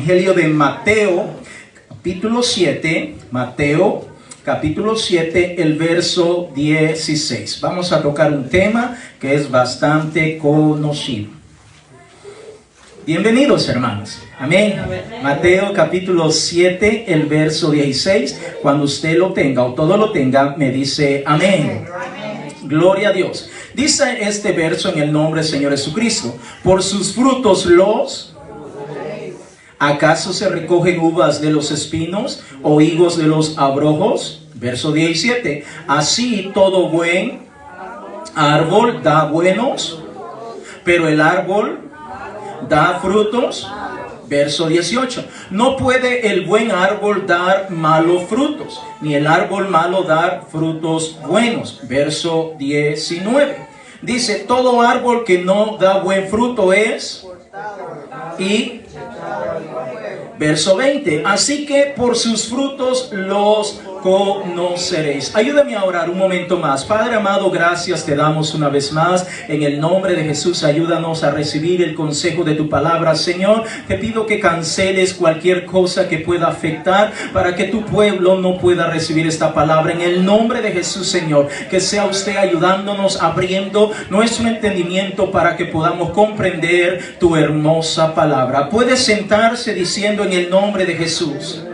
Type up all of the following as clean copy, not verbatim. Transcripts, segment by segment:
Evangelio de Mateo, capítulo 7, Mateo, capítulo 7, el verso 16. Vamos a tocar un tema que es bastante conocido. Bienvenidos, hermanos. Amén. Mateo, capítulo 7, el verso 16. Cuando usted lo tenga o todo lo tenga, me dice amén. Gloria a Dios. Dice este verso en el nombre del Señor Jesucristo: por sus frutos los... ¿Acaso se recogen uvas de los espinos o higos de los abrojos? Verso 17. Así todo buen árbol da buenos, pero el árbol da frutos. Verso 18. No puede el buen árbol dar malos frutos, ni el árbol malo dar frutos buenos. Verso 19. Dice, todo árbol que no da buen fruto es... Y... Verso 20. Así que por sus frutos los conoceréis. Ayúdame a orar un momento más. Padre amado, gracias te damos una vez más. En el nombre de Jesús, ayúdanos a recibir el consejo de tu palabra. Señor, te pido que canceles cualquier cosa que pueda afectar para que tu pueblo no pueda recibir esta palabra. En el nombre de Jesús, Señor, que sea usted ayudándonos, abriendo nuestro entendimiento para que podamos comprender tu hermosa palabra. Puede sentarse diciendo en el nombre de Jesús.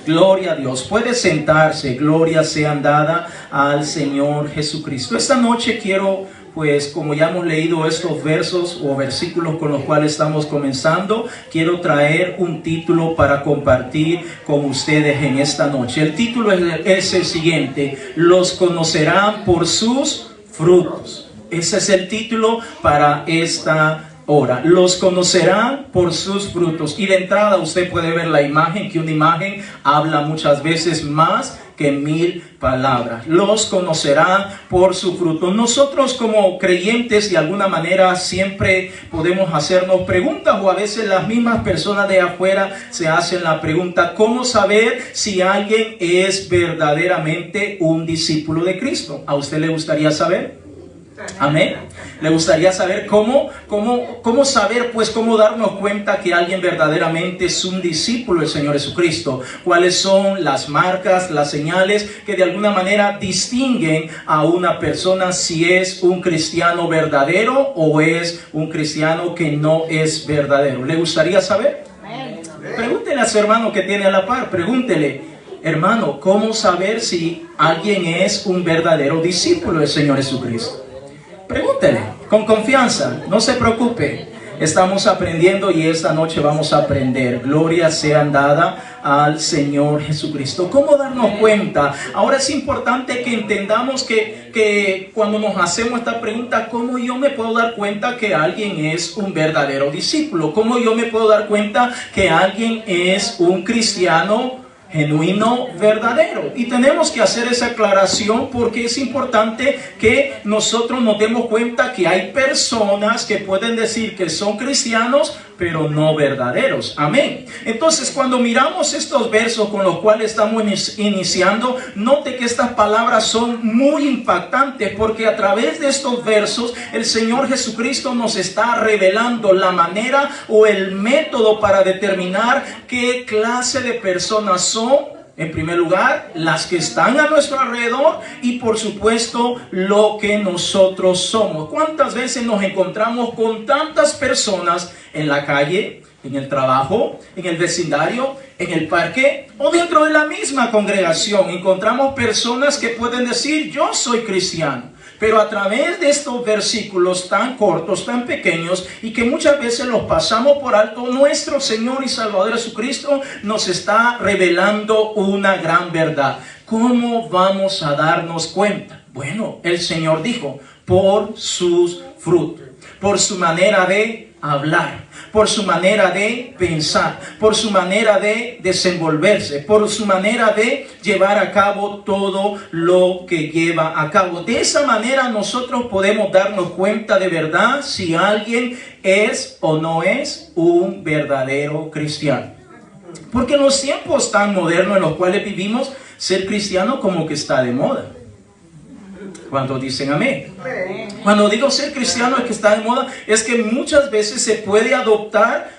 Gloria a Dios. Puede sentarse. Gloria sean dada al Señor Jesucristo. Esta noche quiero, pues, como ya hemos leído estos versos o versículos con los cuales estamos comenzando, quiero traer un título para compartir con ustedes en esta noche. El título es el siguiente: los conocerán por sus frutos. Ese es el título para esta hora. Los conocerán por sus frutos. Y de entrada usted puede ver la imagen, que una imagen habla muchas veces más que 1000 palabras. Los conocerán por su fruto. Nosotros como creyentes de alguna manera siempre podemos hacernos preguntas, o a veces las mismas personas de afuera se hacen la pregunta: ¿cómo saber si alguien es verdaderamente un discípulo de Cristo? ¿A usted le gustaría saber? Amén. ¿Le gustaría saber cómo saber, pues, cómo darnos cuenta que alguien verdaderamente es un discípulo del Señor Jesucristo? ¿Cuáles son las marcas, las señales que de alguna manera distinguen a una persona si es un cristiano verdadero o es un cristiano que no es verdadero? ¿Le gustaría saber? Amén. Pregúntele a su hermano que tiene a la par, pregúntele: hermano, ¿cómo saber si alguien es un verdadero discípulo del Señor Jesucristo? Pregúntele, con confianza, no se preocupe. Estamos aprendiendo y esta noche vamos a aprender. Gloria sea dada al Señor Jesucristo. ¿Cómo darnos cuenta? Ahora es importante que entendamos que cuando nos hacemos esta pregunta, ¿cómo yo me puedo dar cuenta que alguien es un verdadero discípulo? ¿Cómo yo me puedo dar cuenta que alguien es un cristiano genuino, verdadero? Y tenemos que hacer esa aclaración porque es importante que nosotros nos demos cuenta que hay personas que pueden decir que son cristianos pero no verdaderos. Amén. Entonces, cuando miramos estos versos con los cuales estamos iniciando, note que estas palabras son muy impactantes, porque a través de estos versos el Señor Jesucristo nos está revelando la manera o el método para determinar qué clase de personas son. En primer lugar, las que están a nuestro alrededor, y por supuesto lo que nosotros somos. ¿Cuántas veces nos encontramos con tantas personas en la calle, en el trabajo, en el vecindario, en el parque o dentro de la misma congregación? Encontramos personas que pueden decir: yo soy cristiano. Pero a través de estos versículos tan cortos, tan pequeños, y que muchas veces los pasamos por alto, nuestro Señor y Salvador Jesucristo nos está revelando una gran verdad. ¿Cómo vamos a darnos cuenta? Bueno, el Señor dijo: por sus frutos, por su manera de hablar, por su manera de pensar, por su manera de desenvolverse, por su manera de llevar a cabo todo lo que lleva a cabo. De esa manera nosotros podemos darnos cuenta de verdad si alguien es o no es un verdadero cristiano. Porque en los tiempos tan modernos en los cuales vivimos, ser cristiano como que está de moda. Cuando dicen amén. Cuando digo ser cristiano es que está de moda, es que muchas veces se puede adoptar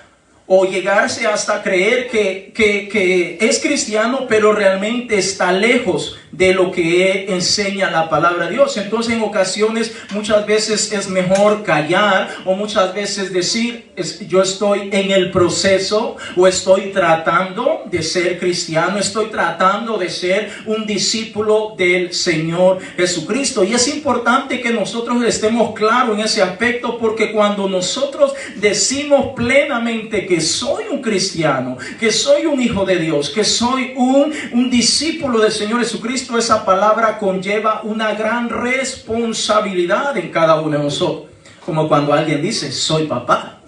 o llegarse hasta creer que es cristiano, pero realmente está lejos de lo que enseña la palabra de Dios. Entonces, en ocasiones, muchas veces es mejor callar, o muchas veces decir, yo estoy en el proceso, o estoy tratando de ser cristiano, estoy tratando de ser un discípulo del Señor Jesucristo. Y es importante que nosotros estemos claros en ese aspecto, porque cuando nosotros decimos plenamente que soy un cristiano, que soy un hijo de Dios, que soy un discípulo del Señor Jesucristo, esa palabra conlleva una gran responsabilidad en cada uno de nosotros. Como cuando alguien dice, soy papá.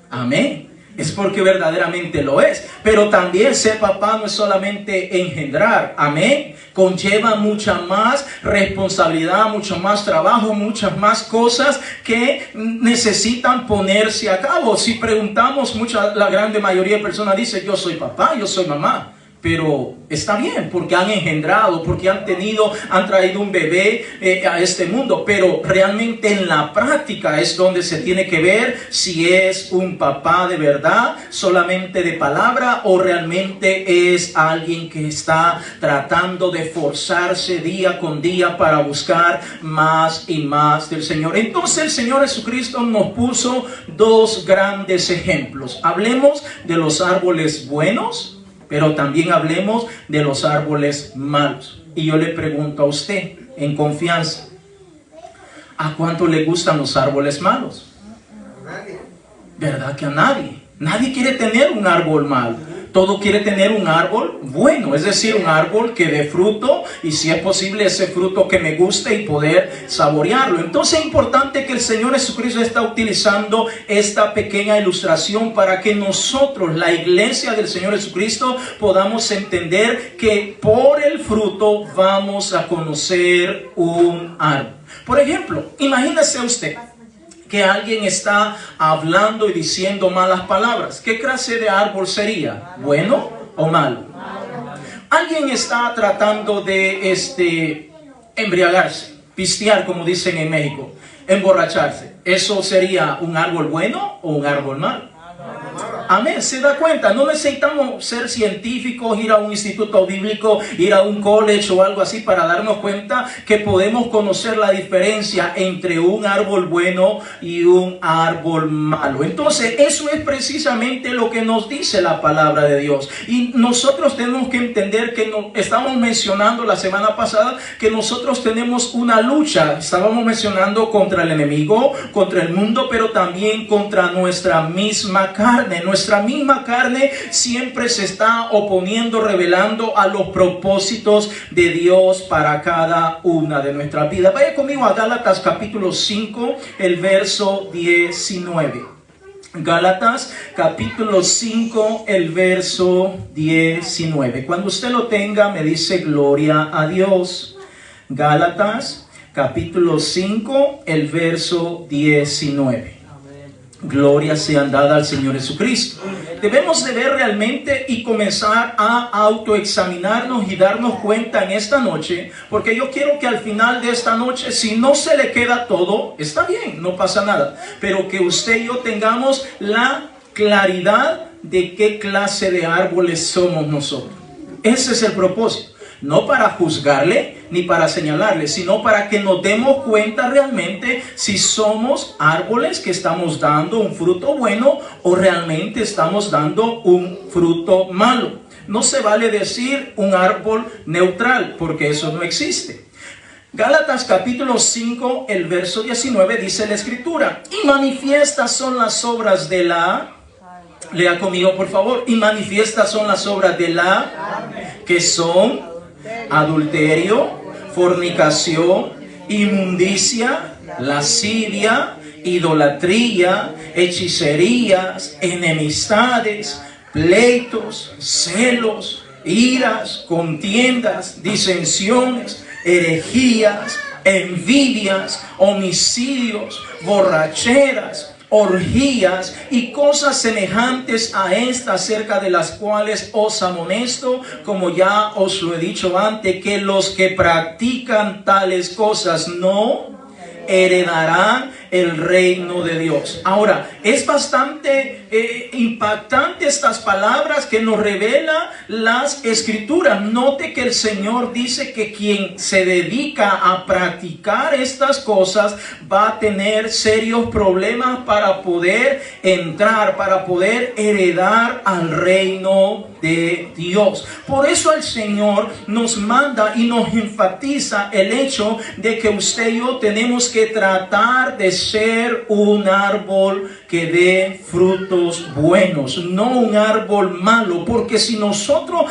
Amén. Es porque verdaderamente lo es. Pero también ser papá no es solamente engendrar. Amén. Conlleva mucha más responsabilidad, mucho más trabajo, muchas más cosas que necesitan ponerse a cabo. Si preguntamos, la grande mayoría de personas dice, yo soy papá, yo soy mamá. Pero está bien, porque han engendrado, porque han traído un bebé a este mundo. Pero realmente en la práctica es donde se tiene que ver si es un papá de verdad, solamente de palabra, o realmente es alguien que está tratando de forzarse día con día para buscar más y más del Señor. Entonces el Señor Jesucristo nos puso dos grandes ejemplos. Hablemos de los árboles buenos, pero también hablemos de los árboles malos. Y yo le pregunto a usted, en confianza, ¿a cuánto le gustan los árboles malos? ¿Verdad que a nadie? Nadie quiere tener un árbol malo. Todo quiere tener un árbol bueno, es decir, un árbol que dé fruto, y si es posible ese fruto que me guste y poder saborearlo. Entonces es importante que el Señor Jesucristo está utilizando esta pequeña ilustración para que nosotros, la iglesia del Señor Jesucristo, podamos entender que por el fruto vamos a conocer un árbol. Por ejemplo, imagínese usted que alguien está hablando y diciendo malas palabras. ¿Qué clase de árbol sería? ¿Bueno o malo? Alguien está tratando de embriagarse, pistear, como dicen en México, emborracharse. ¿Eso sería un árbol bueno o un árbol malo? Amén, se da cuenta, no necesitamos ser científicos, ir a un instituto bíblico, ir a un college o algo así para darnos cuenta que podemos conocer la diferencia entre un árbol bueno y un árbol malo. Entonces, eso es precisamente lo que nos dice la palabra de Dios. Y nosotros tenemos que entender que estamos mencionando la semana pasada que nosotros tenemos una lucha. Estábamos mencionando contra el enemigo, contra el mundo, pero también contra nuestra misma carne. Nuestra misma carne siempre se está oponiendo, rebelando a los propósitos de Dios para cada una de nuestras vidas. Vaya conmigo a Gálatas capítulo 5, el verso 19. Gálatas capítulo 5, el verso 19. Cuando usted lo tenga, me dice gloria a Dios. Gálatas capítulo 5, el verso 19. Gloria sea dada al Señor Jesucristo. Debemos de ver realmente y comenzar a autoexaminarnos y darnos cuenta en esta noche, porque yo quiero que al final de esta noche, si no se le queda todo, está bien, no pasa nada, pero que usted y yo tengamos la claridad de qué clase de árboles somos nosotros. Ese es el propósito. No para juzgarle ni para señalarle, sino para que nos demos cuenta realmente si somos árboles que estamos dando un fruto bueno o realmente estamos dando un fruto malo. No se vale decir un árbol neutral, porque eso no existe. Gálatas capítulo 5, el verso 19 dice la Escritura: y manifiestas son las obras de la... Lea conmigo por favor. Y manifiestas son las obras de la... que son... adulterio, fornicación, inmundicia, lascivia, idolatría, hechicerías, enemistades, pleitos, celos, iras, contiendas, disensiones, herejías, envidias, homicidios, borracheras, orgías y cosas semejantes a esta, acerca de las cuales os amonesto, como ya os lo he dicho antes, que los que practican tales cosas no heredarán el reino de Dios. Ahora, Es bastante impactante estas palabras que nos revela las Escrituras. Note que el Señor dice que quien se dedica a practicar estas cosas va a tener serios problemas para poder entrar, para poder heredar al reino de Dios. Por eso el Señor nos manda y nos enfatiza el hecho de que usted y yo tenemos que tratar de ser un árbol que dé frutos buenos, no un árbol malo, porque si nosotros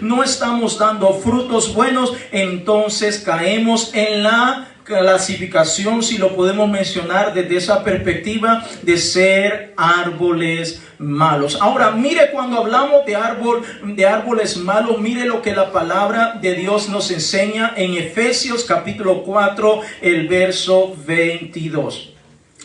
no estamos dando frutos buenos, entonces caemos en la clasificación, si lo podemos mencionar desde esa perspectiva, de ser árboles malos. Ahora, mire, cuando hablamos de árboles malos, mire lo que la palabra de Dios nos enseña en Efesios capítulo 4, el verso 22.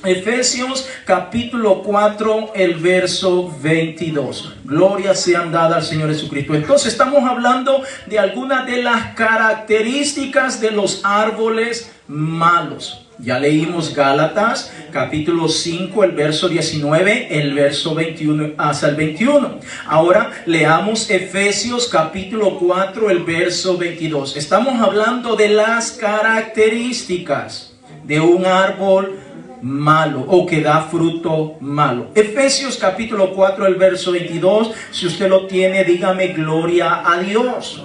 Efesios capítulo 4, el verso 22. Gloria sean dadas al Señor Jesucristo. Entonces estamos hablando de algunas de las características de los árboles malos. Ya leímos Gálatas capítulo 5, el verso 19, el verso 21 hasta el 21. Ahora leamos Efesios capítulo 4, el verso 22. Estamos hablando de las características de un árbol malo o que da fruto malo. Efesios capítulo 4, el verso 22. Si usted lo tiene, dígame gloria a Dios.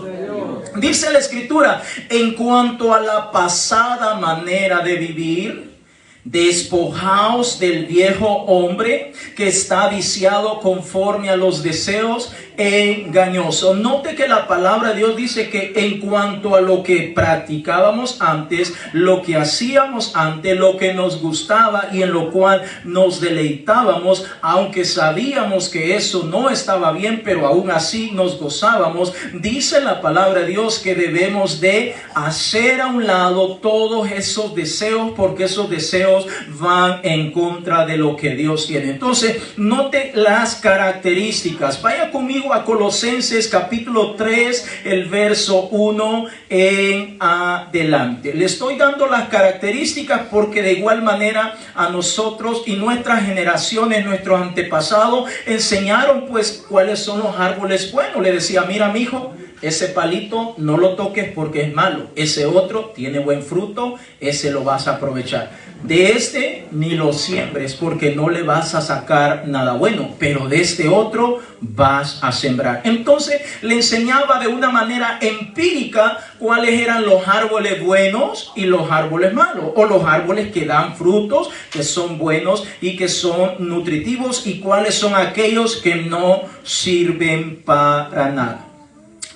Dice la Escritura: en cuanto a la pasada manera de vivir, despojaos del viejo hombre que está viciado conforme a los deseos engañosos. Note que la palabra de Dios dice que en cuanto a lo que practicábamos antes, lo que hacíamos antes, lo que nos gustaba y en lo cual nos deleitábamos, aunque sabíamos que eso no estaba bien, pero aún así nos gozábamos, dice la palabra de Dios que debemos de hacer a un lado todos esos deseos, porque esos deseos van en contra de lo que Dios tiene. Entonces, note las características. Vaya conmigo a Colosenses capítulo 3, el verso 1 en adelante. Le estoy dando las características porque de igual manera a nosotros y nuestras generaciones, nuestros antepasados, enseñaron pues cuáles son los árboles buenos. Le decía: mira, mijo, ese palito no lo toques porque es malo. Ese otro tiene buen fruto, ese lo vas a aprovechar. De este ni lo siembres porque no le vas a sacar nada bueno, pero de este otro vas a sembrar. Entonces le enseñaba de una manera empírica cuáles eran los árboles buenos y los árboles malos, o los árboles que dan frutos, que son buenos y que son nutritivos, y cuáles son aquellos que no sirven para nada.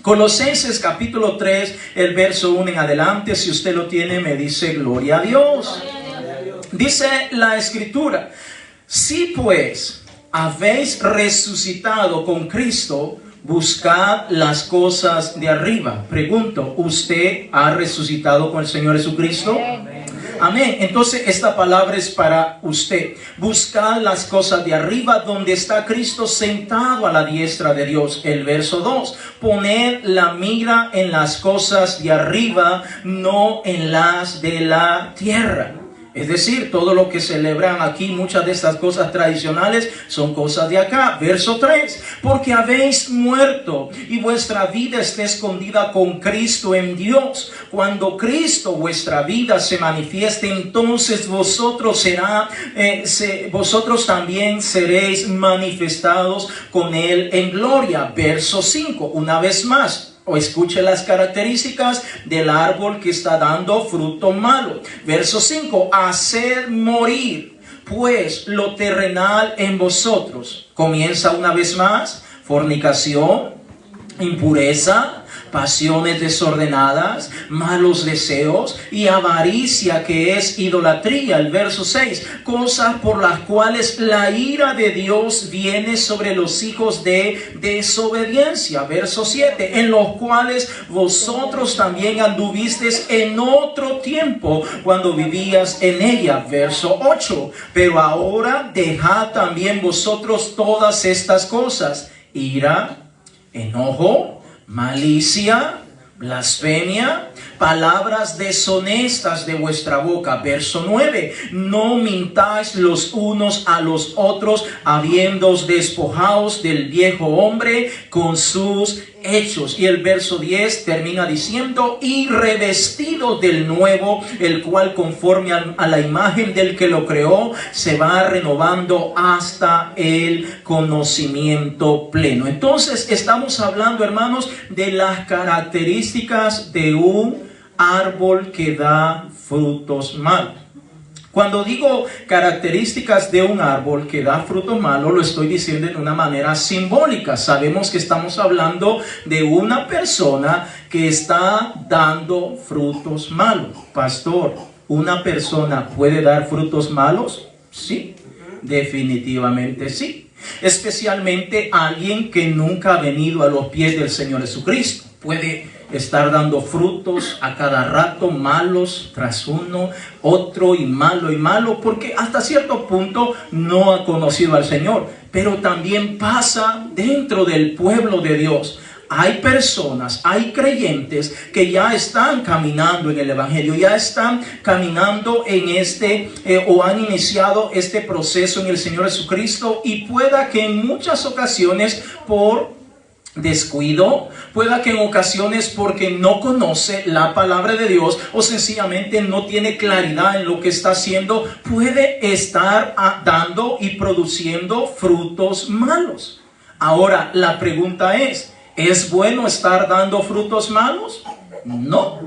Colosenses capítulo 3, el verso 1 en adelante. Si usted lo tiene, me dice gloria a Dios. Dice la Escritura: si pues habéis resucitado con Cristo, buscad las cosas de arriba. Pregunto, ¿usted ha resucitado con el Señor Jesucristo? Amén. Entonces esta palabra es para usted. Buscad las cosas de arriba, donde está Cristo sentado a la diestra de Dios. El verso 2. Poned la mira en las cosas de arriba, no en las de la tierra. Es decir, todo lo que celebran aquí, muchas de estas cosas tradicionales, son cosas de acá. Verso 3. Porque habéis muerto y vuestra vida está escondida con Cristo en Dios. Cuando Cristo, vuestra vida, se manifieste, entonces vosotros también seréis manifestados con Él en gloria. Verso 5. Una vez más, o escuche las características del árbol que está dando fruto malo. Verso 5. Haced morir pues lo terrenal en vosotros. Comienza una vez más: fornicación, impureza, pasiones desordenadas, malos deseos y avaricia, que es idolatría. El verso 6. Cosas por las cuales la ira de Dios viene sobre los hijos de desobediencia. Verso 7. En los cuales vosotros también anduvisteis en otro tiempo, cuando vivías en ella. Verso 8. Pero ahora dejad también vosotros todas estas cosas: ira, enojo, malicia, blasfemia, palabras deshonestas de vuestra boca. Verso 9, no mintáis los unos a los otros, habiéndoos despojados del viejo hombre con sus hechos. Y el verso 10 termina diciendo, y revestido del nuevo, el cual conforme a la imagen del que lo creó, se va renovando hasta el conocimiento pleno. Entonces estamos hablando, hermanos, de las características de un árbol que da frutos malos. Cuando digo características de un árbol que da frutos malos, lo estoy diciendo de una manera simbólica. Sabemos que estamos hablando de una persona que está dando frutos malos. Pastor, ¿una persona puede dar frutos malos? Sí, definitivamente sí. Especialmente alguien que nunca ha venido a los pies del Señor Jesucristo. Puede estar dando frutos a cada rato, malos tras uno, otro y malo, porque hasta cierto punto no ha conocido al Señor. Pero también pasa dentro del pueblo de Dios. Hay personas, hay creyentes que ya están caminando en el Evangelio, ya están caminando en o han iniciado este proceso en el Señor Jesucristo, y pueda que en muchas ocasiones por descuido, pueda que en ocasiones porque no conoce la palabra de Dios o sencillamente no tiene claridad en lo que está haciendo, puede estar dando y produciendo frutos malos. Ahora la pregunta ¿es bueno estar dando frutos malos? No.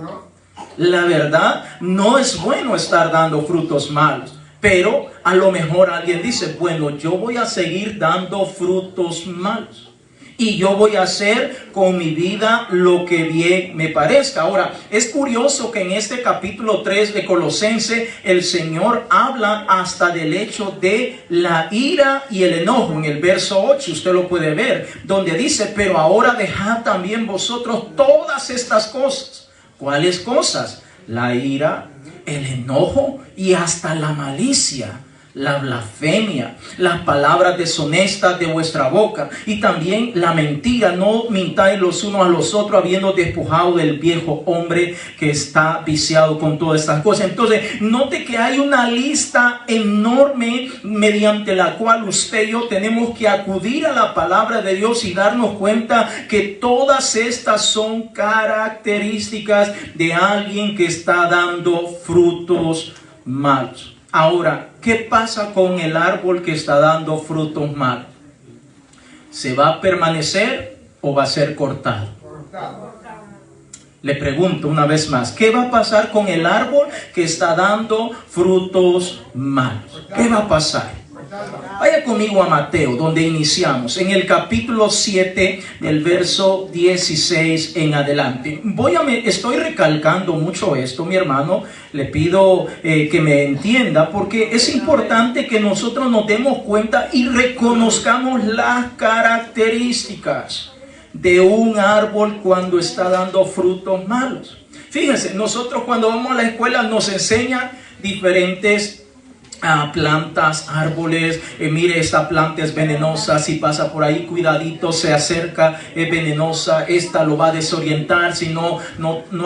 La verdad, no es bueno estar dando frutos malos. Pero a lo mejor alguien dice, bueno, yo voy a seguir dando frutos malos. Y yo voy a hacer con mi vida lo que bien me parezca. Ahora, es curioso que en este capítulo 3 de Colosenses, el Señor habla hasta del hecho de la ira y el enojo. En el verso 8, usted lo puede ver, donde dice, pero ahora dejad también vosotros todas estas cosas. ¿Cuáles cosas? La ira, el enojo y hasta la malicia, la blasfemia, las palabras deshonestas de vuestra boca y también la mentira. No mintáis los unos a los otros, habiendo despojado del viejo hombre que está viciado con todas estas cosas. Entonces, note que hay una lista enorme mediante la cual usted y yo tenemos que acudir a la palabra de Dios y darnos cuenta que todas estas son características de alguien que está dando frutos malos. Ahora, ¿qué pasa con el árbol que está dando frutos malos? ¿Se va a permanecer o va a ser cortado? Le pregunto una vez más, ¿qué va a pasar con el árbol que está dando frutos malos? ¿Qué va a pasar? Vaya conmigo a Mateo, donde iniciamos, en el capítulo 7, del verso 16 en adelante. Estoy recalcando mucho esto, mi hermano. Le pido que me entienda, porque es importante que nosotros nos demos cuenta y reconozcamos las características de un árbol cuando está dando frutos malos. Fíjense, nosotros cuando vamos a la escuela nos enseñan diferentes plantas, árboles. Mire, esta planta es venenosa, si pasa por ahí, cuidadito, se acerca, es venenosa, esta lo va a desorientar, si no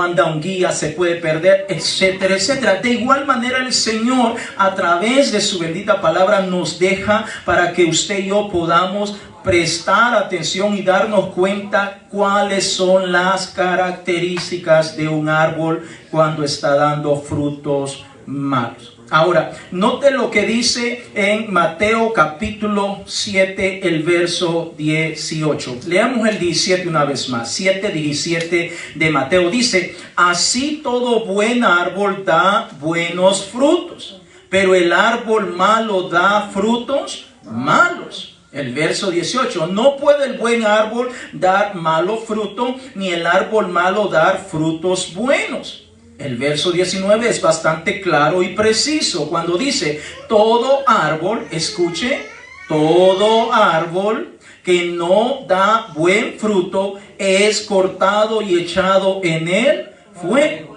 anda un guía, se puede perder, etcétera, etcétera. De igual manera el Señor, a través de su bendita palabra, nos deja para que usted y yo podamos prestar atención y darnos cuenta cuáles son las características de un árbol cuando está dando frutos malos. Ahora, note lo que dice en Mateo capítulo 7, el verso 18. Leamos el 17 una vez más. 7:17 de Mateo dice, así todo buen árbol da buenos frutos, pero el árbol malo da frutos malos. El verso 18, no puede el buen árbol dar malo fruto, ni el árbol malo dar frutos buenos. El verso 19 es bastante claro y preciso cuando dice, todo árbol, escuche, todo árbol que no da buen fruto es cortado y echado en el fuego.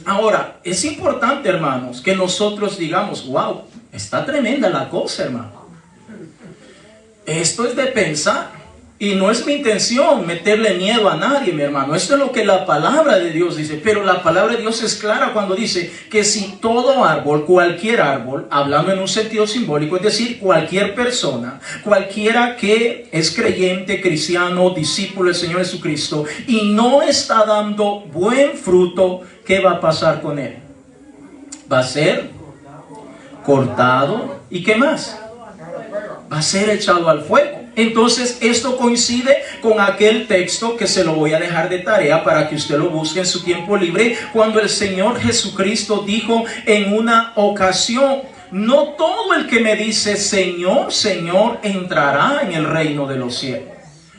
Ahora, es importante, hermanos, que nosotros digamos, wow, está tremenda la cosa, hermano. Esto es de pensar. Y no es mi intención meterle miedo a nadie, mi hermano. Esto es lo que la palabra de Dios dice. Pero la palabra de Dios es clara cuando dice que si todo árbol, cualquier árbol, hablando en un sentido simbólico, es decir, cualquier persona, cualquiera que es creyente, cristiano, discípulo del Señor Jesucristo, y no está dando buen fruto, ¿qué va a pasar con él? Va a ser cortado. ¿Y qué más? Va a ser echado al fuego. Entonces esto coincide con aquel texto que se lo voy a dejar de tarea para que usted lo busque en su tiempo libre, cuando el Señor Jesucristo dijo en una ocasión: no todo el que me dice Señor, Señor entrará en el reino de los cielos.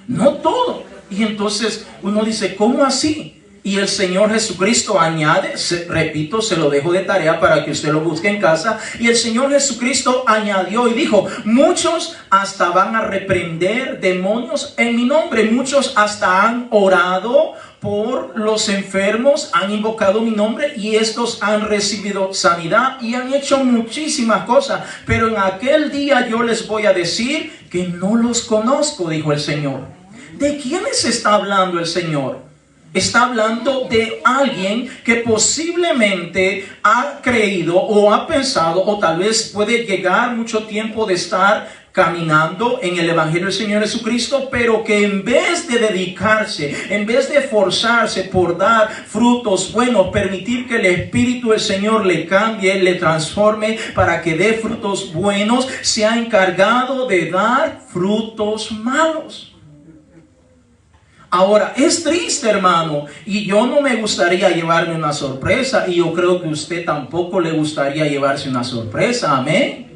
No todo. Y entonces uno dice, ¿cómo así? Y el Señor Jesucristo añade, repito, se lo dejo de tarea para que usted lo busque en casa. Y el Señor Jesucristo añadió y dijo: muchos hasta van a reprender demonios en mi nombre. Muchos hasta han orado por los enfermos, han invocado mi nombre y estos han recibido sanidad y han hecho muchísimas cosas. Pero en aquel día yo les voy a decir que no los conozco, dijo el Señor. ¿De quiénes está hablando el Señor? Está hablando de alguien que posiblemente ha creído o ha pensado, o tal vez puede llegar mucho tiempo de estar caminando en el Evangelio del Señor Jesucristo, pero que en vez de dedicarse, en vez de esforzarse por dar frutos buenos, permitir que el Espíritu del Señor le cambie, le transforme para que dé frutos buenos, se ha encargado de dar frutos malos. Ahora, es triste, hermano, y yo no me gustaría llevarme una sorpresa, y yo creo que a usted tampoco le gustaría llevarse una sorpresa. Amén.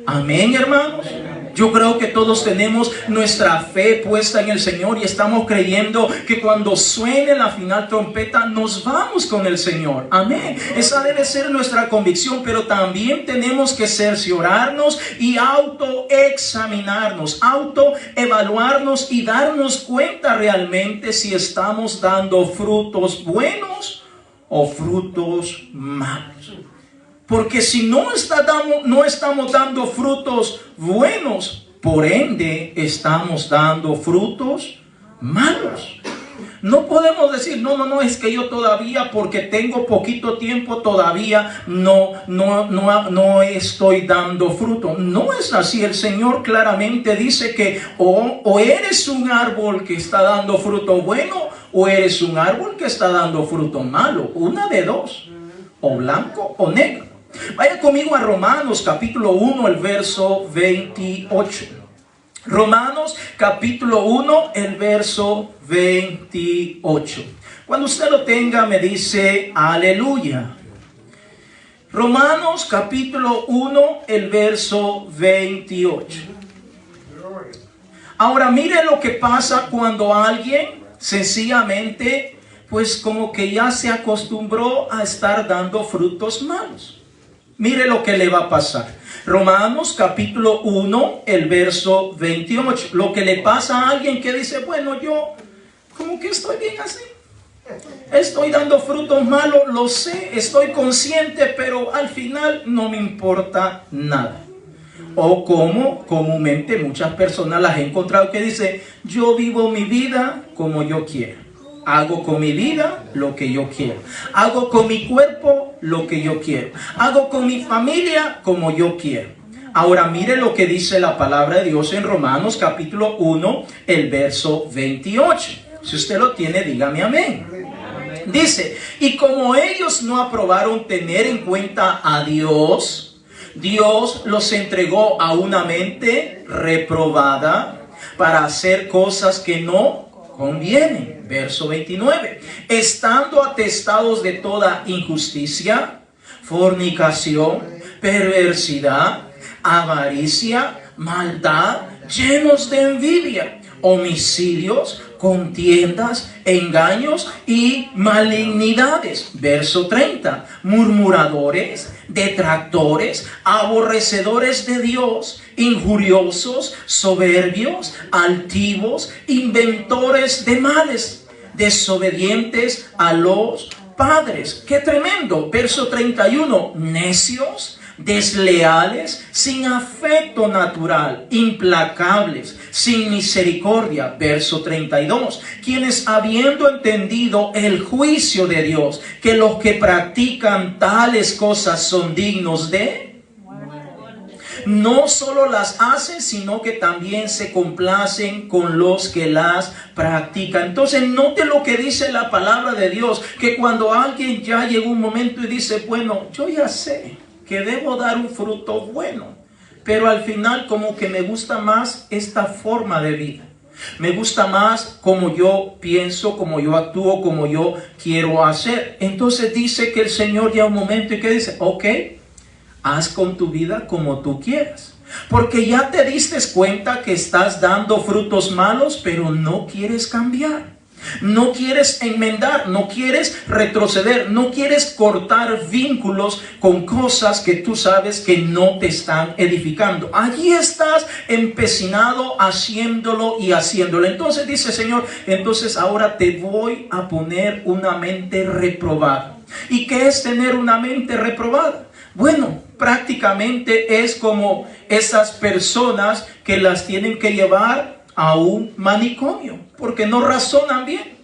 Amén, hermanos. Yo creo que todos tenemos nuestra fe puesta en el Señor y estamos creyendo que cuando suene la final trompeta nos vamos con el Señor. Amén. Esa debe ser nuestra convicción, pero también tenemos que cerciorarnos y autoexaminarnos, autoevaluarnos y darnos cuenta realmente si estamos dando frutos buenos o frutos malos. Porque si no estamos dando frutos buenos, por ende estamos dando frutos malos. No podemos decir, no, es que yo todavía, porque tengo poquito tiempo, todavía no estoy dando fruto. No es así. El Señor claramente dice que o eres un árbol que está dando fruto bueno, o eres un árbol que está dando fruto malo. Una de dos, o blanco o negro. Vaya conmigo a Romanos capítulo 1, el verso 28. Romanos capítulo 1, el verso 28. Cuando usted lo tenga, me dice aleluya. Romanos capítulo 1, el verso 28. Ahora mire lo que pasa cuando alguien sencillamente, pues como que ya se acostumbró a estar dando frutos malos. Mire lo que le va a pasar. Romanos capítulo 1, el verso 28. Lo que le pasa a alguien que dice, bueno, yo como que estoy bien así. Estoy dando frutos malos, lo sé, estoy consciente, pero al final no me importa nada. O como comúnmente muchas personas las he encontrado que dicen, yo vivo mi vida como yo quiero. Hago con mi vida lo que yo quiero. Hago con mi cuerpo lo que yo quiero. Hago con mi familia como yo quiero. Ahora mire lo que dice la palabra de Dios en Romanos capítulo 1, el verso 28. Si usted lo tiene, dígame amén. Dice, y como ellos no aprobaron tener en cuenta a Dios, Dios los entregó a una mente reprobada para hacer cosas que no convienen. Verso 29. Estando atestados de toda injusticia, fornicación, perversidad, avaricia, maldad, llenos de envidia, homicidios, contiendas, engaños y malignidades. Verso 30. Murmuradores, detractores, aborrecedores de Dios, injuriosos, soberbios, altivos, inventores de males, desobedientes a los padres. ¡Qué tremendo! Verso 31. Necios, desleales, sin afecto natural, implacables, sin misericordia. Verso 32. Quienes habiendo entendido el juicio de Dios, que los que practican tales cosas son dignos de... No solo las hacen, sino que también se complacen con los que las practican. Entonces, note lo que dice la palabra de Dios, que cuando alguien ya llega un momento y dice, bueno, yo ya sé que debo dar un fruto bueno, pero al final como que me gusta más esta forma de vida. Me gusta más como yo pienso, como yo actúo, como yo quiero hacer. Entonces dice que el Señor llega un momento y que dice, ok, haz con tu vida como tú quieras. Porque ya te diste cuenta que estás dando frutos malos, pero no quieres cambiar. No quieres enmendar, no quieres retroceder, no quieres cortar vínculos con cosas que tú sabes que no te están edificando. Allí estás empecinado haciéndolo y haciéndolo. Entonces dice Señor, entonces ahora te voy a poner una mente reprobada. ¿Y qué es tener una mente reprobada? Bueno, prácticamente es como esas personas que las tienen que llevar a un manicomio, porque no razonan bien.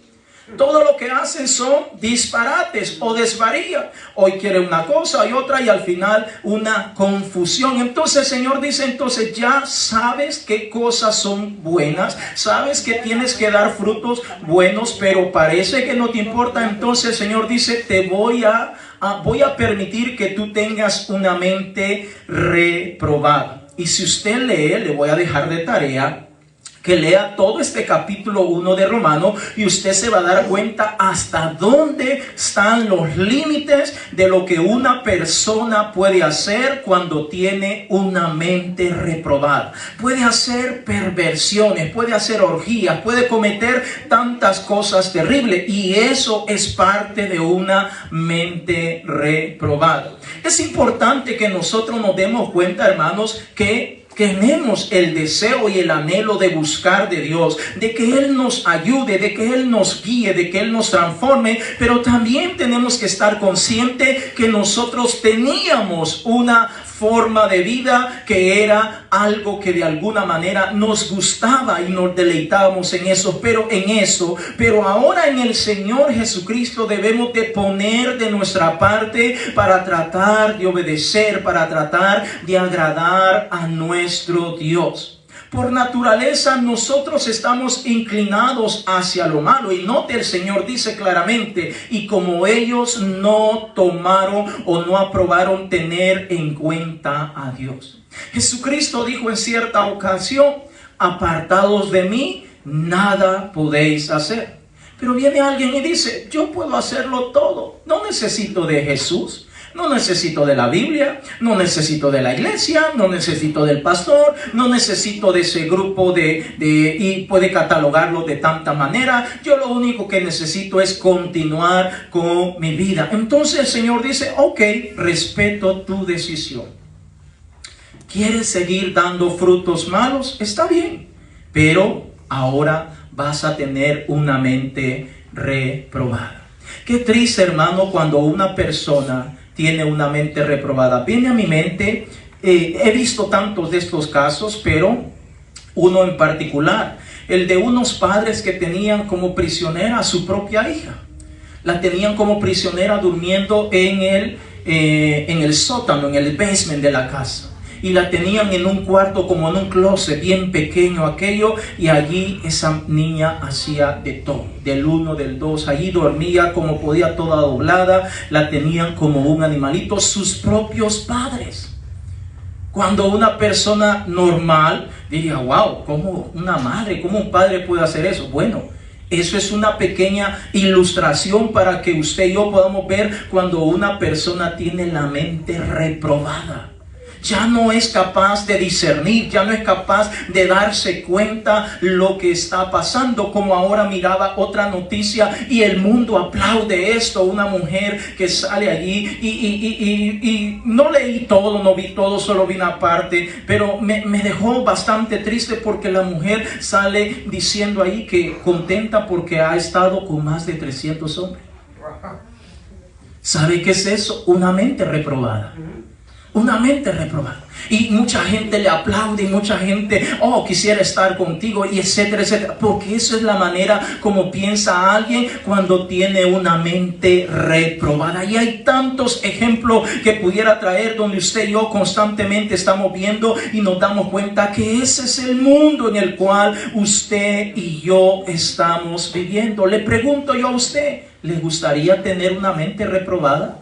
Todo lo que hacen son disparates o desvarían. Hoy quiere una cosa y otra y al final una confusión. Entonces el Señor dice, entonces ya sabes qué cosas son buenas, sabes que tienes que dar frutos buenos, pero parece que no te importa. Entonces el Señor dice, te voy a permitir que tú tengas una mente reprobada. Y si usted lee, le voy a dejar de tarea que lea todo este capítulo 1 de Romanos y usted se va a dar cuenta hasta dónde están los límites de lo que una persona puede hacer cuando tiene una mente reprobada. Puede hacer perversiones, puede hacer orgías, puede cometer tantas cosas terribles y eso es parte de una mente reprobada. Es importante que nosotros nos demos cuenta, hermanos, que tenemos el deseo y el anhelo de buscar de Dios, de que Él nos ayude, de que Él nos guíe, de que Él nos transforme, pero también tenemos que estar conscientes que nosotros teníamos una forma de vida que era algo que de alguna manera nos gustaba y nos deleitábamos en eso, pero ahora en el Señor Jesucristo debemos de poner de nuestra parte para tratar de obedecer, para tratar de agradar a nuestro Dios. Por naturaleza nosotros estamos inclinados hacia lo malo y note, el Señor dice claramente, y como ellos no tomaron o no aprobaron tener en cuenta a Dios. Jesucristo dijo en cierta ocasión, apartados de mí, nada podéis hacer. Pero viene alguien y dice, yo puedo hacerlo todo, no necesito de Jesús. No necesito de la Biblia, no necesito de la iglesia, no necesito del pastor, no necesito de ese grupo y puede catalogarlo de tanta manera. Yo lo único que necesito es continuar con mi vida. Entonces el Señor dice, ok, respeto tu decisión. ¿Quieres seguir dando frutos malos? Está bien, pero ahora vas a tener una mente reprobada. Qué triste, hermano, cuando una persona tiene una mente reprobada. Viene a mi mente, he visto tantos de estos casos, pero uno en particular, el de unos padres que tenían como prisionera a su propia hija. La tenían como prisionera durmiendo en el sótano, en el basement de la casa. Y la tenían en un cuarto, como en un closet bien pequeño aquello, y allí esa niña hacía de todo, del 1, del 2, allí dormía como podía, toda doblada, la tenían como un animalito, sus propios padres. Cuando una persona normal diría, wow, ¿cómo una madre, cómo un padre puede hacer eso? Bueno, eso es una pequeña ilustración para que usted y yo podamos ver cuando una persona tiene la mente reprobada. Ya no es capaz de discernir, ya no es capaz de darse cuenta lo que está pasando. Como ahora miraba otra noticia y el mundo aplaude esto, una mujer que sale allí y no leí todo, no vi todo, solo vi una parte, pero me dejó bastante triste porque la mujer sale diciendo ahí que contenta porque ha estado con más de 300 hombres. ¿Sabe qué es eso? Una mente reprobada. Una mente reprobada. Y mucha gente le aplaude y mucha gente, oh, quisiera estar contigo y etcétera, etcétera. Porque eso es la manera como piensa alguien cuando tiene una mente reprobada. Y hay tantos ejemplos que pudiera traer donde usted y yo constantemente estamos viendo y nos damos cuenta que ese es el mundo en el cual usted y yo estamos viviendo. Le pregunto yo a usted, ¿le gustaría tener una mente reprobada?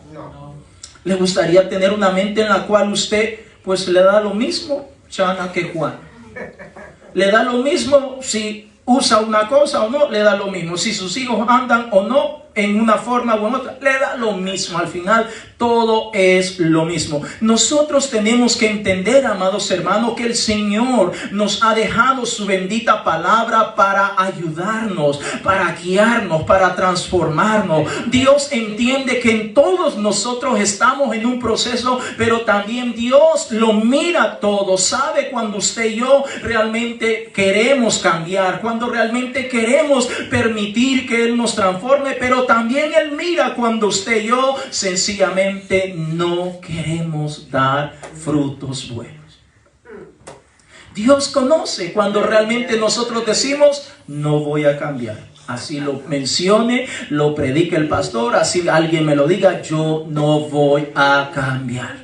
¿Le gustaría tener una mente en la cual usted pues le da lo mismo Chana que Juan? Le da lo mismo si usa una cosa o no, le da lo mismo. Si sus hijos andan o no en una forma u otra, le da lo mismo. Al final todo es lo mismo. Nosotros tenemos que entender, amados hermanos, que el Señor nos ha dejado su bendita palabra para ayudarnos, para guiarnos, para transformarnos. Dios entiende que en todos nosotros estamos en un proceso, pero también Dios lo mira todo. Sabe cuando usted y yo realmente queremos cambiar, cuando realmente queremos permitir que Él nos transforme, pero también Él mira cuando usted y yo sencillamente no queremos dar frutos buenos. Dios conoce cuando realmente nosotros decimos, no voy a cambiar. Así lo mencione, lo predique el pastor, así alguien me lo diga, yo no voy a cambiar.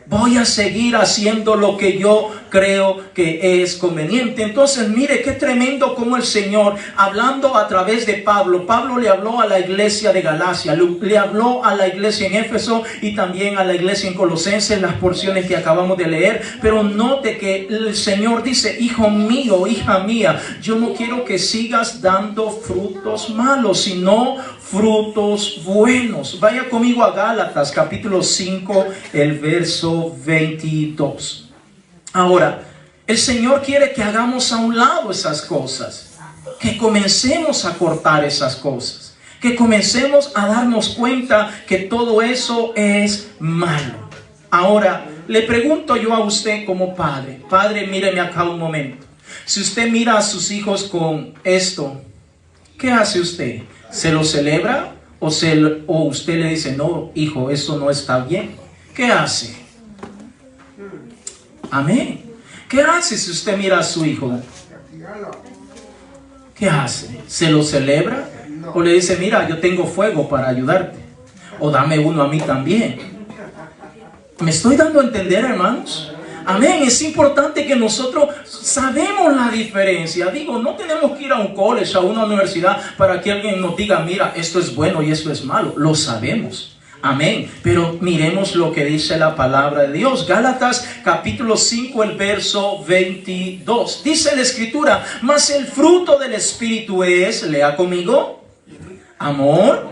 Voy a seguir haciendo lo que yo creo que es conveniente. Entonces, mire qué tremendo como el Señor, hablando a través de Pablo. Pablo le habló a la iglesia de Galacia, le habló a la iglesia en Éfeso y también a la iglesia en Colosenses, las porciones que acabamos de leer. Pero note que el Señor dice, hijo mío, hija mía, yo no quiero que sigas dando frutos malos, sino frutos buenos. Vaya conmigo a Gálatas capítulo 5, el verso 22. Ahora, el Señor quiere que hagamos a un lado esas cosas, que comencemos a cortar esas cosas, que comencemos a darnos cuenta que todo eso es malo. Ahora, le pregunto yo a usted como padre, padre, míreme acá un momento. Si usted mira a sus hijos con esto, ¿qué hace usted? ¿Se lo celebra o usted le dice, no, hijo, eso no está bien? ¿Qué hace? Amén. ¿Qué hace si usted mira a su hijo? ¿Qué hace? ¿Se lo celebra? ¿O le dice, mira, yo tengo fuego para ayudarte? O dame uno a mí también. ¿Me estoy dando a entender, hermanos? Amén. Es importante que nosotros sabemos la diferencia. Digo, no tenemos que ir a un college, a una universidad, para que alguien nos diga, mira, esto es bueno y esto es malo. Lo sabemos. Amén. Pero miremos lo que dice la palabra de Dios. Gálatas capítulo 5, el verso 22. Dice la Escritura, mas el fruto del Espíritu es, lea conmigo, amor,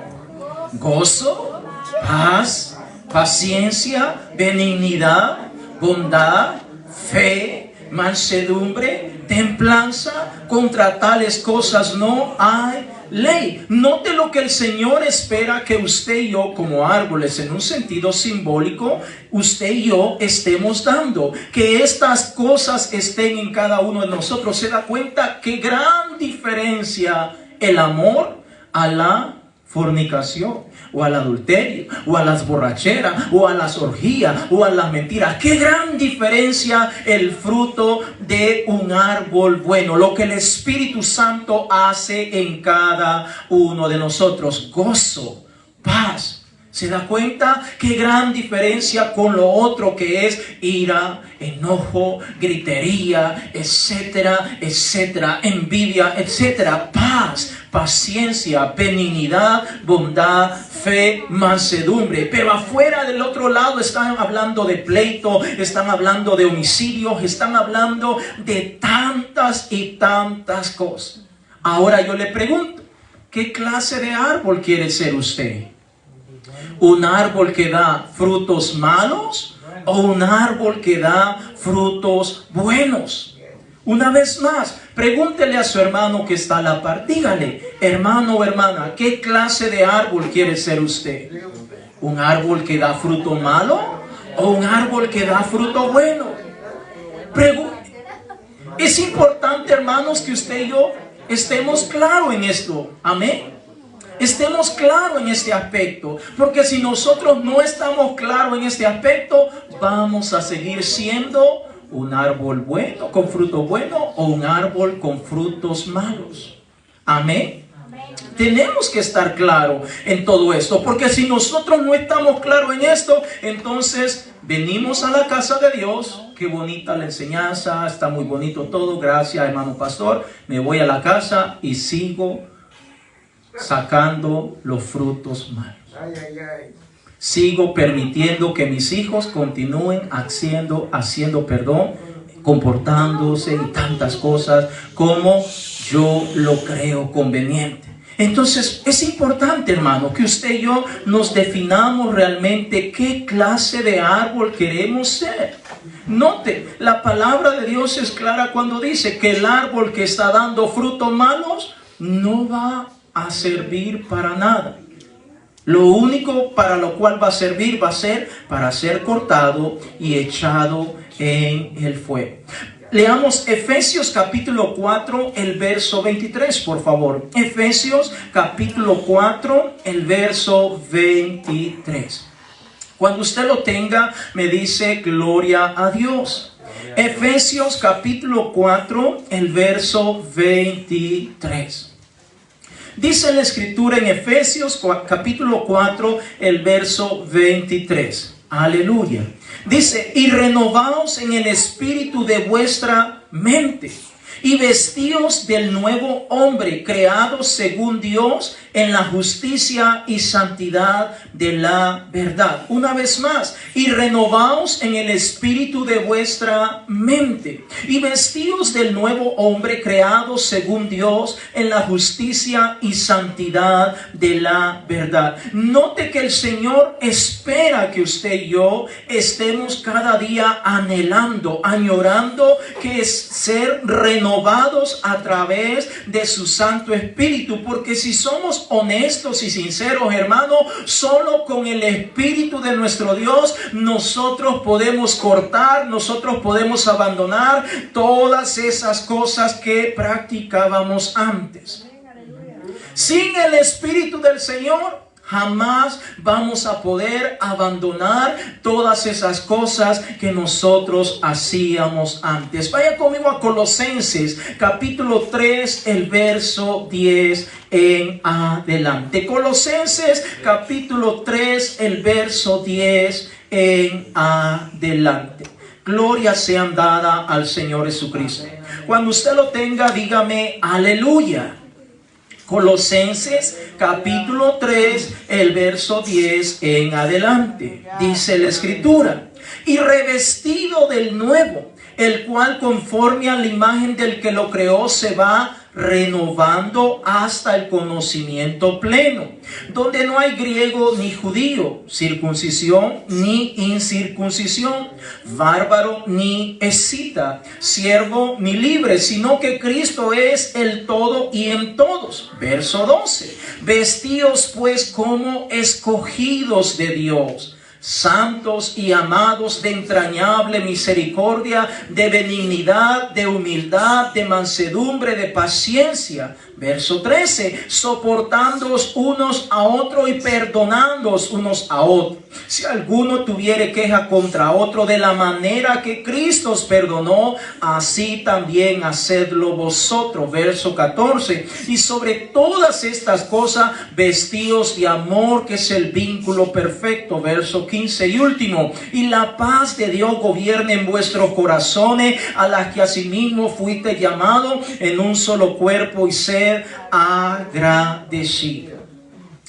gozo, paz, paciencia, benignidad, bondad, fe, mansedumbre, templanza. Contra tales cosas no hay ley. Note lo que el Señor espera que usted y yo, como árboles, en un sentido simbólico, usted y yo estemos dando. Que estas cosas estén en cada uno de nosotros. ¿Se da cuenta qué gran diferencia el amor a la fornicación, o al adulterio, o a las borracheras, o a las orgías, o a las mentiras? Qué gran diferencia el fruto de un árbol bueno, lo que el Espíritu Santo hace en cada uno de nosotros. Gozo, paz. ¿Se da cuenta? Qué gran diferencia con lo otro que es ira, enojo, gritería, etcétera, etcétera, envidia, etcétera. Paz, paciencia, benignidad, bondad, fe, mansedumbre. Pero afuera del otro lado están hablando de pleito, están hablando de homicidios, están hablando de tantas y tantas cosas. Ahora yo le pregunto, ¿qué clase de árbol quiere ser usted? ¿Un árbol que da frutos malos o un árbol que da frutos buenos? Una vez más, pregúntele a su hermano que está a la par. Dígale, hermano o hermana, ¿qué clase de árbol quiere ser usted? ¿Un árbol que da fruto malo o un árbol que da fruto bueno? Es importante, hermanos, que usted y yo estemos claros en esto. Amén. Estemos claros en este aspecto, porque si nosotros no estamos claros en este aspecto, vamos a seguir siendo un árbol bueno, con fruto bueno, o un árbol con frutos malos. Amén. Tenemos que estar claros en todo esto, porque si nosotros no estamos claros en esto, entonces venimos a la casa de Dios. Qué bonita la enseñanza, está muy bonito todo, gracias hermano pastor. Me voy a la casa y sigo sacando los frutos malos. Sigo permitiendo que mis hijos continúen haciendo perdón, comportándose y tantas cosas como yo lo creo conveniente. Entonces es importante, hermano, que usted y yo nos definamos realmente qué clase de árbol queremos ser. Note, la palabra de Dios es clara cuando dice que el árbol que está dando frutos malos no va a servir para nada. Lo único para lo cual va a servir va a ser para ser cortado y echado en el fuego. Leamos Efesios capítulo 4, el verso 23, por favor. Efesios capítulo 4, el verso 23. Cuando usted lo tenga, me dice gloria a Dios. Efesios capítulo 4, el verso 23. Dice la escritura en Efesios capítulo 4, el verso 23. Aleluya. Dice, y renovaos en el espíritu de vuestra mente, y vestíos del nuevo hombre, creado según Dios en la justicia y santidad de la verdad. Una vez más, y renovaos en el espíritu de vuestra mente, y vestíos del nuevo hombre, creado según Dios en la justicia y santidad de la verdad. Note que el Señor espera que usted y yo estemos cada día anhelando, añorando, que es ser renovados a través de su Santo Espíritu, porque si somos honestos y sinceros, hermano, solo con el Espíritu de nuestro Dios nosotros podemos cortar, nosotros podemos abandonar todas esas cosas que practicábamos antes. Sin el Espíritu del Señor jamás vamos a poder abandonar todas esas cosas que nosotros hacíamos antes. Vaya conmigo a Colosenses capítulo 3, el verso 10 en adelante. Colosenses capítulo 3, el verso 10 en adelante. Gloria sean dadas al Señor Jesucristo. Cuando usted lo tenga, dígame aleluya. Colosenses capítulo 3, el verso 10 en adelante. Dice la escritura, y revestido del nuevo, el cual conforme a la imagen del que lo creó se va renovando hasta el conocimiento pleno, donde no hay griego ni judío, circuncisión ni incircuncisión, bárbaro ni escita, siervo ni libre, sino que Cristo es el todo y en todos. Verso 12. Vestíos pues como escogidos de Dios, santos y amados, de entrañable misericordia, de benignidad, de humildad, de mansedumbre, de paciencia. Verso 13, soportándoos unos a otros y perdonándoos unos a otros. Si alguno tuviere queja contra otro, de la manera que Cristo os perdonó, así también hacedlo vosotros. Verso 14, y sobre todas estas cosas vestíos de amor, que es el vínculo perfecto. Verso 15 y último, y la paz de Dios gobierne en vuestros corazones, a las que asimismo fuiste llamado en un solo cuerpo, y ser agradecido.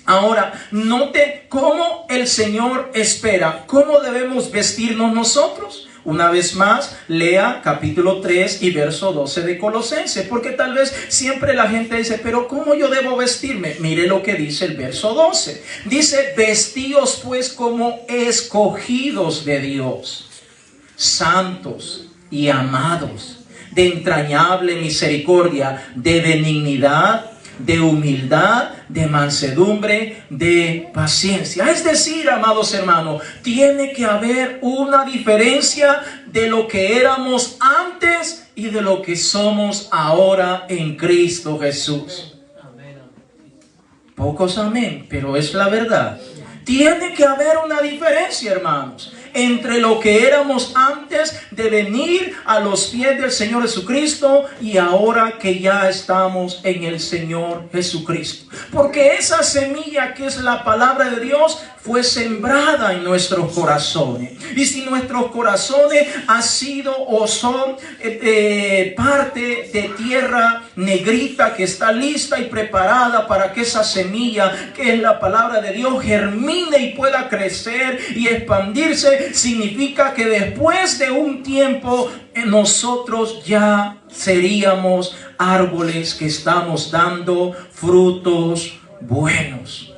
Ahora, note cómo el Señor espera, cómo debemos vestirnos nosotros. Una vez más, lea capítulo 3 y verso 12 de Colosenses, porque tal vez siempre la gente dice, pero ¿cómo yo debo vestirme? Mire lo que dice el verso 12. Dice, vestíos pues como escogidos de Dios, santos y amados, de entrañable misericordia, de benignidad, de humildad, de mansedumbre, de paciencia. Es decir, amados hermanos, tiene que haber una diferencia de lo que éramos antes y de lo que somos ahora en Cristo Jesús. Pocos amén, pero es la verdad. Tiene que haber una diferencia, hermanos, entre lo que éramos antes de venir a los pies del Señor Jesucristo y ahora que ya estamos en el Señor Jesucristo. Porque esa semilla que es la palabra de Dios fue sembrada en nuestros corazones. Y si nuestros corazones han sido o son parte de tierra negrita que está lista y preparada para que esa semilla, que es la palabra de Dios, germine y pueda crecer y expandirse, significa que después de un tiempo nosotros ya seríamos árboles que estamos dando frutos buenos.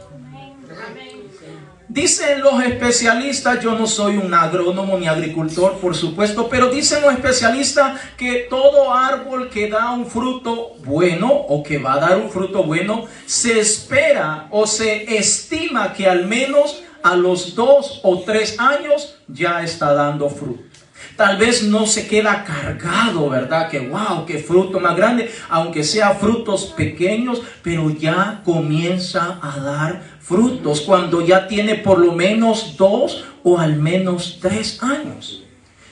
Dicen los especialistas, yo no soy un agrónomo ni agricultor, por supuesto, pero dicen los especialistas que todo árbol que da un fruto bueno o que va a dar un fruto bueno, se espera o se estima que al menos a los 2 o 3 años ya está dando fruto. Tal vez no se queda cargado, ¿verdad? Que wow, qué fruto más grande, aunque sea frutos pequeños, pero ya comienza a dar frutos cuando ya tiene por lo menos 2 o al menos 3 años.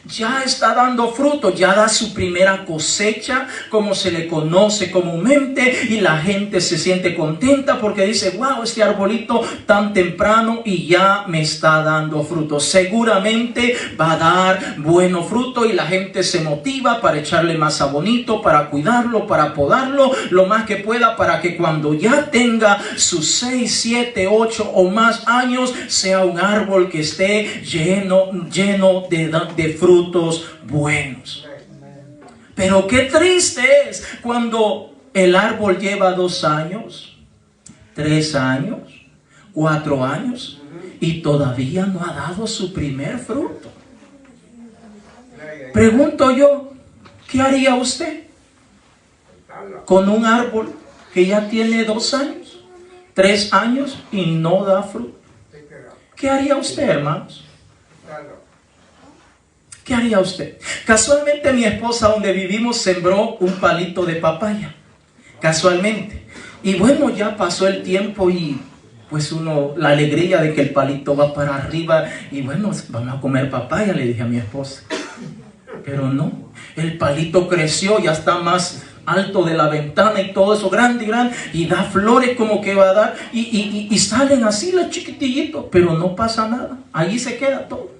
Ya está dando fruto, ya da su primera cosecha, como se le conoce comúnmente, y la gente se siente contenta porque dice, wow, este arbolito tan temprano y ya me está dando fruto. Seguramente va a dar buenos frutos y la gente se motiva para echarle masa bonito, para cuidarlo, para podarlo lo más que pueda, para que cuando ya tenga sus 6, 7, 8 o más años, sea un árbol que esté lleno de frutos buenos. Pero qué triste es cuando el árbol lleva 2 años, 3 años, 4 años y todavía no ha dado su primer fruto. Pregunto yo, ¿qué haría usted con un árbol que ya tiene 2 años, 3 años y no da fruto? ¿Qué haría usted, hermanos? ¿Qué haría usted? Casualmente mi esposa, donde vivimos, sembró un palito de papaya. Casualmente. Y bueno, ya pasó el tiempo y pues la alegría de que el palito va para arriba. Y bueno, vamos a comer papaya, le dije a mi esposa. Pero no, el palito creció, ya está más alto de la ventana y todo eso, grande y grande. Y da flores como que va a dar. Y salen así los chiquitillitos, pero no pasa nada. Allí se queda todo.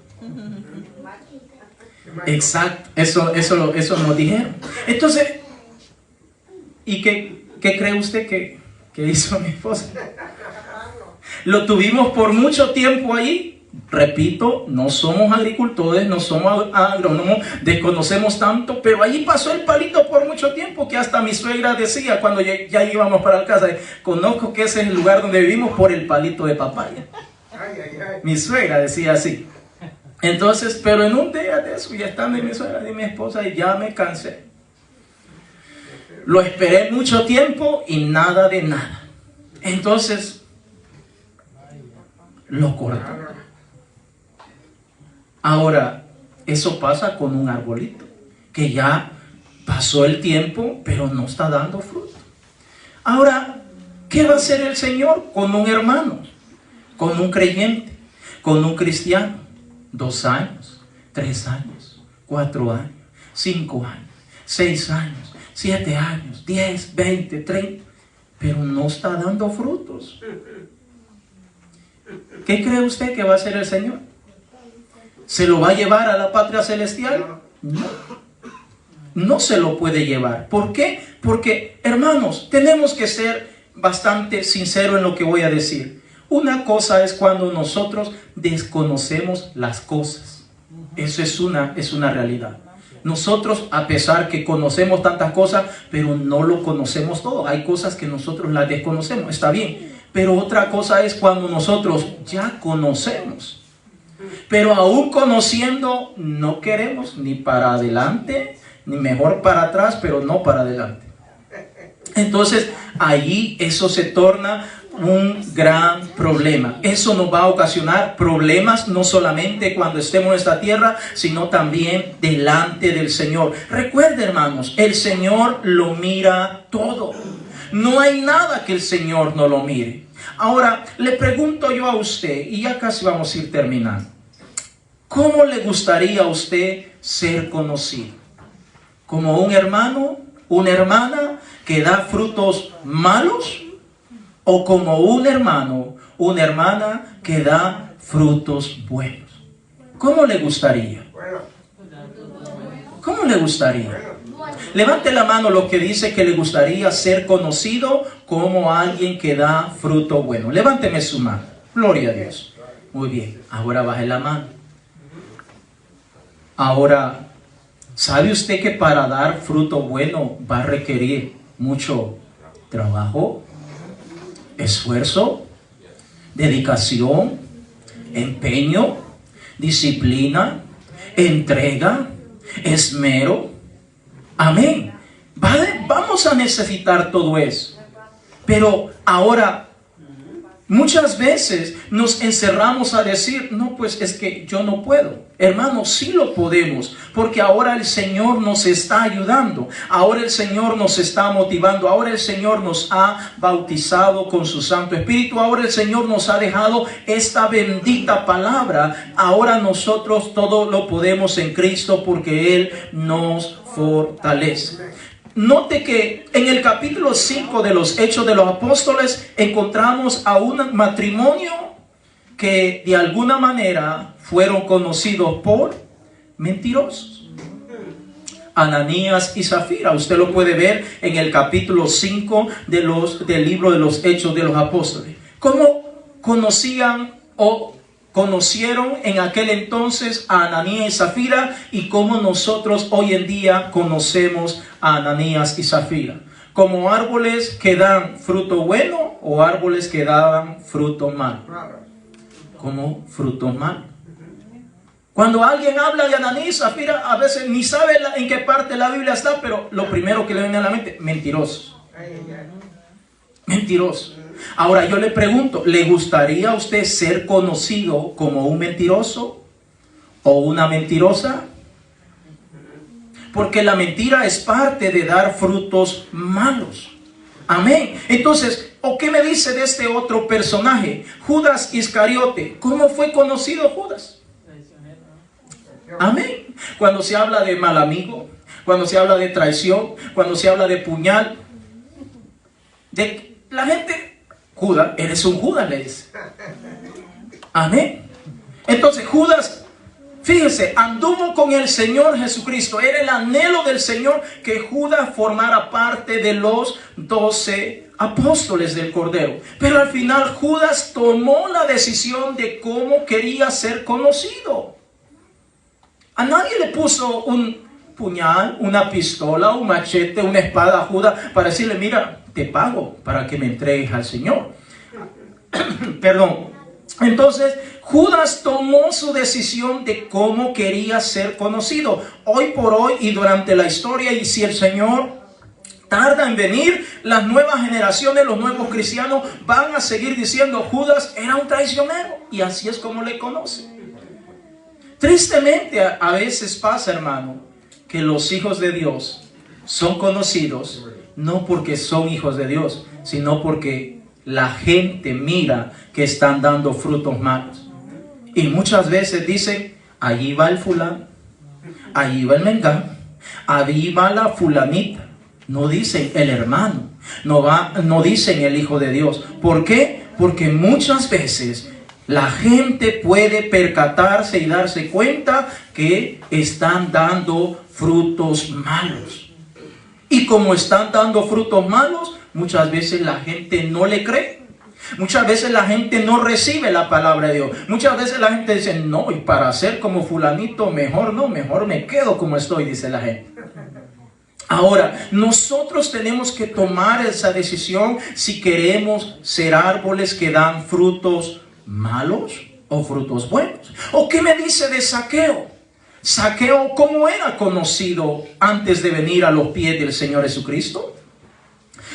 Exacto, eso nos dijeron. Entonces, ¿y qué cree usted que hizo mi esposa? Lo tuvimos por mucho tiempo ahí. Repito, no somos agricultores, no somos agrónomos, desconocemos tanto, pero allí pasó el palito por mucho tiempo que hasta mi suegra decía cuando ya íbamos para la casa, conozco que ese es el lugar donde vivimos por el palito de papaya. Mi suegra decía así. Entonces, pero en un día de eso, ya estando en mi suegra y mi esposa, y ya me cansé. Lo esperé mucho tiempo y nada de nada. Entonces, lo corté. Ahora, eso pasa con un arbolito, que ya pasó el tiempo, pero no está dando fruto. Ahora, ¿qué va a hacer el Señor con un hermano, con un creyente, con un cristiano? 2 años, 3 años, 4 años, 5 años, 6 años, 7 años, 10, 20, 30, pero no está dando frutos. ¿Qué cree usted que va a hacer el Señor? ¿Se lo va a llevar a la patria celestial? No, no se lo puede llevar. ¿Por qué? Porque, hermanos, tenemos que ser bastante sinceros en lo que voy a decir. Una cosa es cuando nosotros desconocemos las cosas. Eso es una realidad. Nosotros, a pesar que conocemos tantas cosas, pero no lo conocemos todo. Hay cosas que nosotros las desconocemos, está bien. Pero otra cosa es cuando nosotros ya conocemos. Pero aún conociendo, no queremos ni para adelante, ni mejor para atrás, pero no para adelante. Entonces, allí eso se torna un gran problema. Eso nos va a ocasionar problemas no solamente cuando estemos en esta tierra, sino también delante del Señor. Recuerde, hermanos, el Señor lo mira todo. No hay nada que el Señor no lo mire. Ahora, le pregunto yo a usted, y ya casi vamos a ir terminando. ¿Cómo le gustaría a usted ser conocido? ¿Como un hermano, una hermana que da frutos malos? ¿O como un hermano, una hermana que da frutos buenos? ¿Cómo le gustaría? ¿Cómo le gustaría? Levante la mano los que dice que le gustaría ser conocido como alguien que da fruto bueno. Levánteme su mano. Gloria a Dios. Muy bien. Ahora baje la mano. Ahora, ¿sabe usted que para dar fruto bueno va a requerir mucho trabajo, esfuerzo, dedicación, empeño, disciplina, entrega, esmero? Amén. Vamos a necesitar todo eso. Pero ahora, muchas veces nos encerramos a decir, no, pues es que yo no puedo. Hermanos, sí lo podemos, porque ahora el Señor nos está ayudando. Ahora el Señor nos está motivando. Ahora el Señor nos ha bautizado con su Santo Espíritu. Ahora el Señor nos ha dejado esta bendita palabra. Ahora nosotros todo lo podemos en Cristo porque Él nos fortalece. Note que en el capítulo 5 de los Hechos de los Apóstoles encontramos a un matrimonio que de alguna manera fueron conocidos por mentirosos. Ananías y Zafira. Usted lo puede ver en el capítulo 5 del libro de los Hechos de los Apóstoles. ¿Cómo conocían o conocieron en aquel entonces a Ananías y Zafira y cómo nosotros hoy en día conocemos a Ananías y Zafira? ¿Como árboles que dan fruto bueno o árboles que daban fruto malo? Como fruto malo. Cuando alguien habla de Ananías y Zafira, a veces ni sabe en qué parte de la Biblia está, pero lo primero que le viene a la mente, mentirosos. Mentirosos. Ahora yo le pregunto, ¿le gustaría a usted ser conocido como un mentiroso o una mentirosa? Porque la mentira es parte de dar frutos malos. Amén. Entonces, ¿o qué me dice de este otro personaje? Judas Iscariote. ¿Cómo fue conocido Judas? Amén. Cuando se habla de mal amigo, cuando se habla de traición, cuando se habla de puñal, de la gente... Judas, eres un Judas, le dice. Amén. Entonces Judas, fíjese, anduvo con el Señor Jesucristo. Era el anhelo del Señor que Judas formara parte de los 12 apóstoles del Cordero. Pero al final Judas tomó la decisión de cómo quería ser conocido. A nadie le puso un puñal, una pistola, un machete, una espada a Judas para decirle, mira, te pago para que me entregues al Señor. Perdón. Entonces, Judas tomó su decisión de cómo quería ser conocido. Hoy por hoy y durante la historia, y si el Señor tarda en venir, las nuevas generaciones, los nuevos cristianos van a seguir diciendo, Judas era un traicionero. Y así es como le conocen. Tristemente, a veces pasa, hermano, que los hijos de Dios son conocidos no porque son hijos de Dios, sino porque la gente mira que están dando frutos malos. Y muchas veces dicen, allí va el fulano, allí va el mengano, allí va la fulanita. No dicen el hermano, no dicen el hijo de Dios. ¿Por qué? Porque muchas veces la gente puede percatarse y darse cuenta que están dando frutos malos. Y como están dando frutos malos, muchas veces la gente no le cree. Muchas veces la gente no recibe la palabra de Dios. Muchas veces la gente dice, no, y para ser como fulanito, mejor no, mejor me quedo como estoy, dice la gente. Ahora, nosotros tenemos que tomar esa decisión si queremos ser árboles que dan frutos malos o frutos buenos. ¿O qué me dice de Zaqueo? Zaqueo, ¿cómo era conocido antes de venir a los pies del Señor Jesucristo?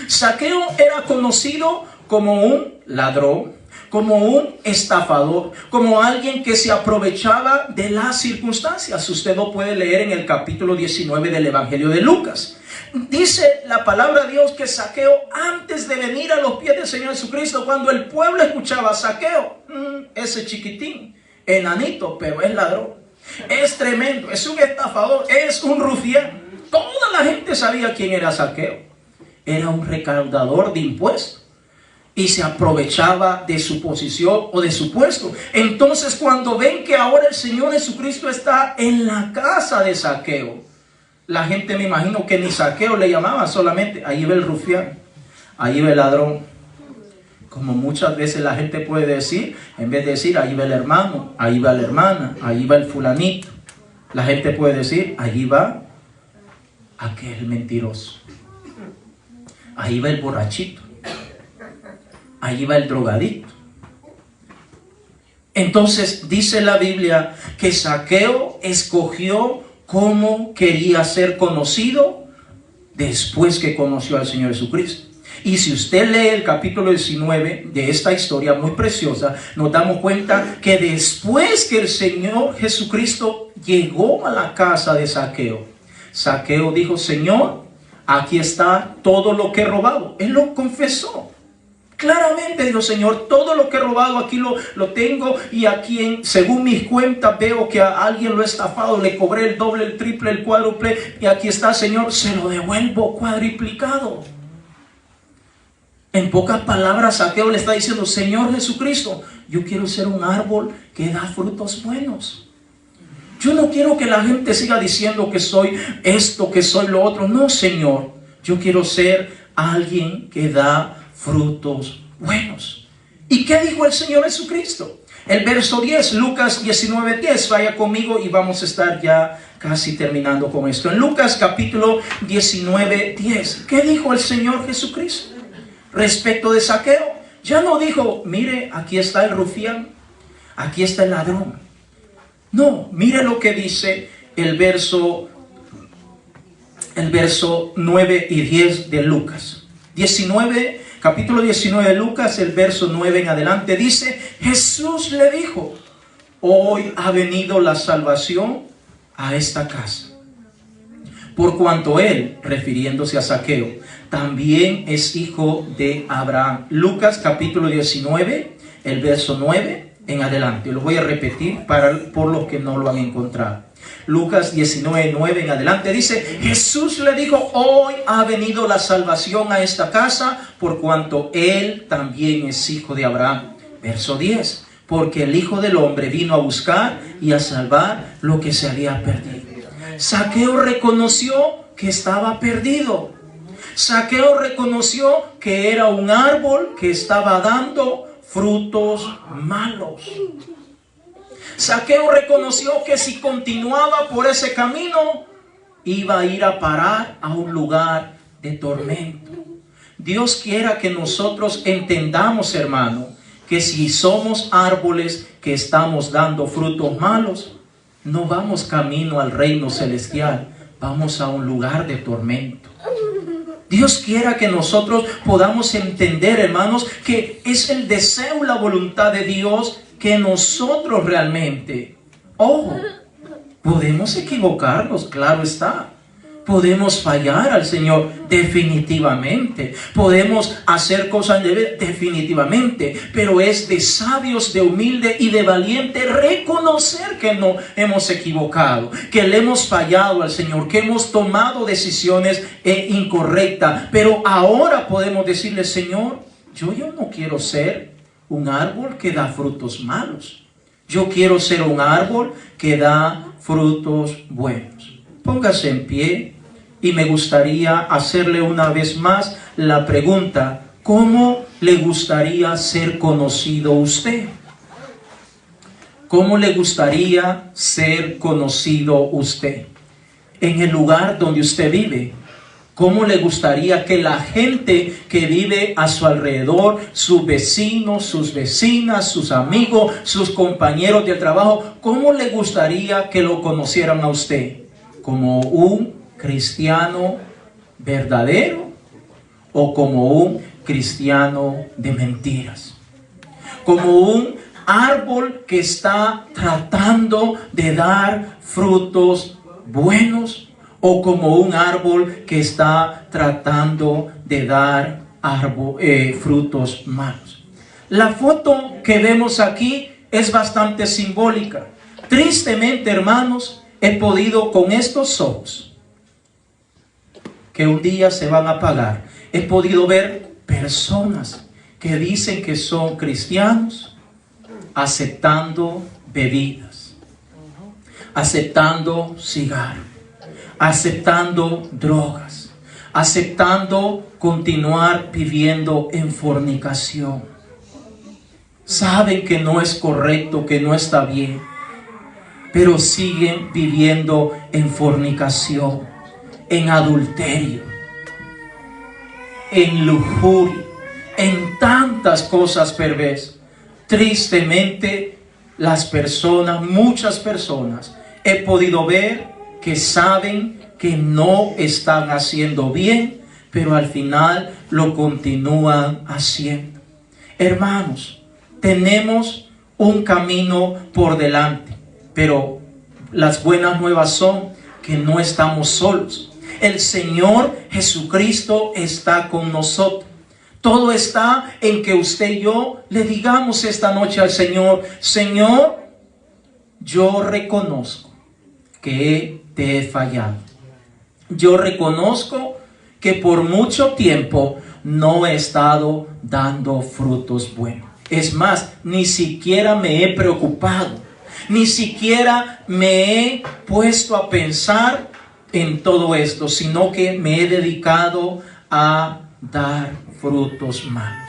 Zaqueo era conocido como un ladrón, como un estafador, como alguien que se aprovechaba de las circunstancias. Usted lo puede leer en el capítulo 19 del Evangelio de Lucas. Dice la palabra de Dios que Zaqueo, antes de venir a los pies del Señor Jesucristo, cuando el pueblo escuchaba a Zaqueo, ese chiquitín, enanito, pero es ladrón, es tremendo, es un estafador, es un rufián. Toda la gente sabía quién era Zaqueo. Era un recaudador de impuestos y se aprovechaba de su posición o de su puesto. Entonces, cuando ven que ahora el Señor Jesucristo está en la casa de Zaqueo, la gente, me imagino que ni Zaqueo le llamaba, solamente ahí va el rufián, ahí va el ladrón. Como muchas veces la gente puede decir, en vez de decir ahí va el hermano, ahí va la hermana, ahí va el fulanito, la gente puede decir ahí va aquel mentiroso, ahí va el borrachito, ahí va el drogadicto. Entonces dice la Biblia que Zaqueo escogió cómo quería ser conocido después que conoció al Señor Jesucristo. Y si usted lee el capítulo 19 de esta historia muy preciosa, nos damos cuenta que después que el Señor Jesucristo llegó a la casa de Zaqueo, Zaqueo dijo: Señor, aquí está todo lo que he robado. Él lo confesó. Claramente dijo: Señor, todo lo que he robado aquí lo tengo, y aquí según mis cuentas veo que a alguien lo he estafado, le cobré el doble, el triple, el cuádruple, y aquí está, Señor, se lo devuelvo cuadriplicado. En pocas palabras, Zaqueo le está diciendo: Señor Jesucristo, yo quiero ser un árbol que da frutos buenos. Yo no quiero que la gente siga diciendo que soy esto, que soy lo otro. No, Señor, yo quiero ser alguien que da frutos buenos. ¿Y qué dijo el Señor Jesucristo? El verso 10, Lucas 19:10, vaya conmigo y vamos a estar ya casi terminando con esto. En Lucas capítulo 19:10, ¿qué dijo el Señor Jesucristo respecto de Zaqueo? Ya no dijo: mire, aquí está el rufián, aquí está el ladrón. No, mire lo que dice el verso 9 y 10 de Lucas 19. Capítulo 19 de Lucas, el verso 9 en adelante, dice: Jesús le dijo: hoy ha venido la salvación a esta casa, por cuanto él, refiriéndose a Zaqueo, también es hijo de Abraham. Lucas capítulo 19, el verso 9 en adelante. Lo voy a repetir por los que no lo han encontrado. Lucas 19:9 en adelante dice: Jesús le dijo: hoy ha venido la salvación a esta casa, por cuanto él también es hijo de Abraham. Verso 10: porque el Hijo del Hombre vino a buscar y a salvar lo que se había perdido. Zaqueo reconoció que estaba perdido. Zaqueo reconoció que era un árbol que estaba dando frutos malos. Zaqueo reconoció que si continuaba por ese camino, iba a ir a parar a un lugar de tormento. Dios quiera que nosotros entendamos, hermano, que si somos árboles que estamos dando frutos malos, no vamos camino al reino celestial, vamos a un lugar de tormento. Dios quiera que nosotros podamos entender, hermanos, que es el deseo y la voluntad de Dios que nosotros realmente, ojo, podemos equivocarnos, claro está. Podemos fallar al Señor, definitivamente. Podemos hacer cosas definitivamente. Pero es de sabios, de humilde y de valiente reconocer que no hemos equivocado, que le hemos fallado al Señor, que hemos tomado decisiones incorrectas. Pero ahora podemos decirle: Señor, yo no quiero ser un árbol que da frutos malos. Yo quiero ser un árbol que da frutos buenos. Póngase en pie y me gustaría hacerle una vez más la pregunta: ¿cómo le gustaría ser conocido usted? ¿Cómo le gustaría ser conocido usted? En el lugar donde usted vive. ¿Cómo le gustaría que la gente que vive a su alrededor, sus vecinos, sus vecinas, sus amigos, sus compañeros de trabajo, cómo le gustaría que lo conocieran a usted? ¿Como un cristiano verdadero o como un cristiano de mentiras. Como un árbol que está tratando de dar frutos buenos o como un árbol que está tratando de dar frutos malos. La foto que vemos aquí es bastante simbólica. Tristemente, hermanos, he podido con estos ojos, que un día se van a apagar, he podido ver personas que dicen que son cristianos, aceptando bebidas, aceptando cigarros, aceptando drogas, aceptando continuar viviendo en fornicación. Saben que no es correcto, que no está bien, pero siguen viviendo en fornicación, en adulterio, en lujuria, en tantas cosas perversas. Tristemente, las personas, muchas personas, he podido ver que saben que no están haciendo bien, pero al final lo continúan haciendo. Hermanos, tenemos un camino por delante, pero las buenas nuevas son que no estamos solos. El Señor Jesucristo está con nosotros. Todo está en que usted y yo le digamos esta noche al Señor: Señor, yo reconozco que te he fallado. Yo reconozco que por mucho tiempo no he estado dando frutos buenos. Es más, ni siquiera me he preocupado, ni siquiera me he puesto a pensar en todo esto, sino que me he dedicado a dar frutos malos.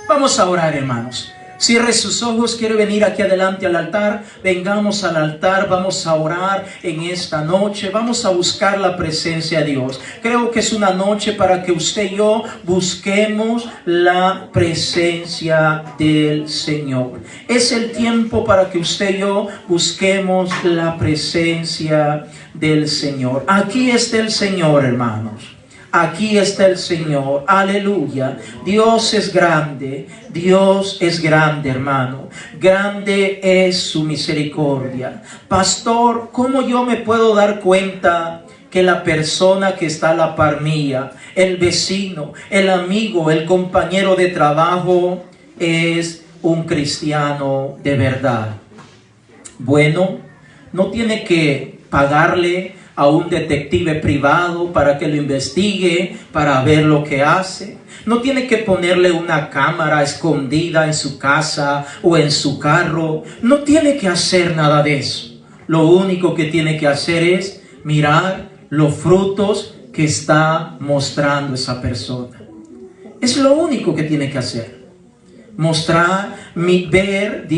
Vamos a orar, hermanos. Cierre sus ojos, quiere venir aquí adelante al altar. Vengamos al altar, vamos a orar en esta noche. Vamos a buscar la presencia de Dios. Creo que es una noche para que usted y yo busquemos la presencia del Señor. Es el tiempo para que usted y yo busquemos la presencia del Señor. Aquí está el Señor, hermanos. Aquí está el Señor, aleluya. Dios es grande, hermano. Grande es su misericordia. Pastor, ¿cómo yo me puedo dar cuenta que la persona que está a la par mía, el vecino, el amigo, el compañero de trabajo, es un cristiano de verdad? Bueno, no tiene que pagarle a un detective privado para que lo investigue, para ver lo que hace. No tiene que ponerle una cámara escondida en su casa o en su carro. No tiene que hacer nada de eso. Lo único que tiene que hacer es mirar los frutos que está mostrando esa persona. Es lo único que tiene que hacer. Ver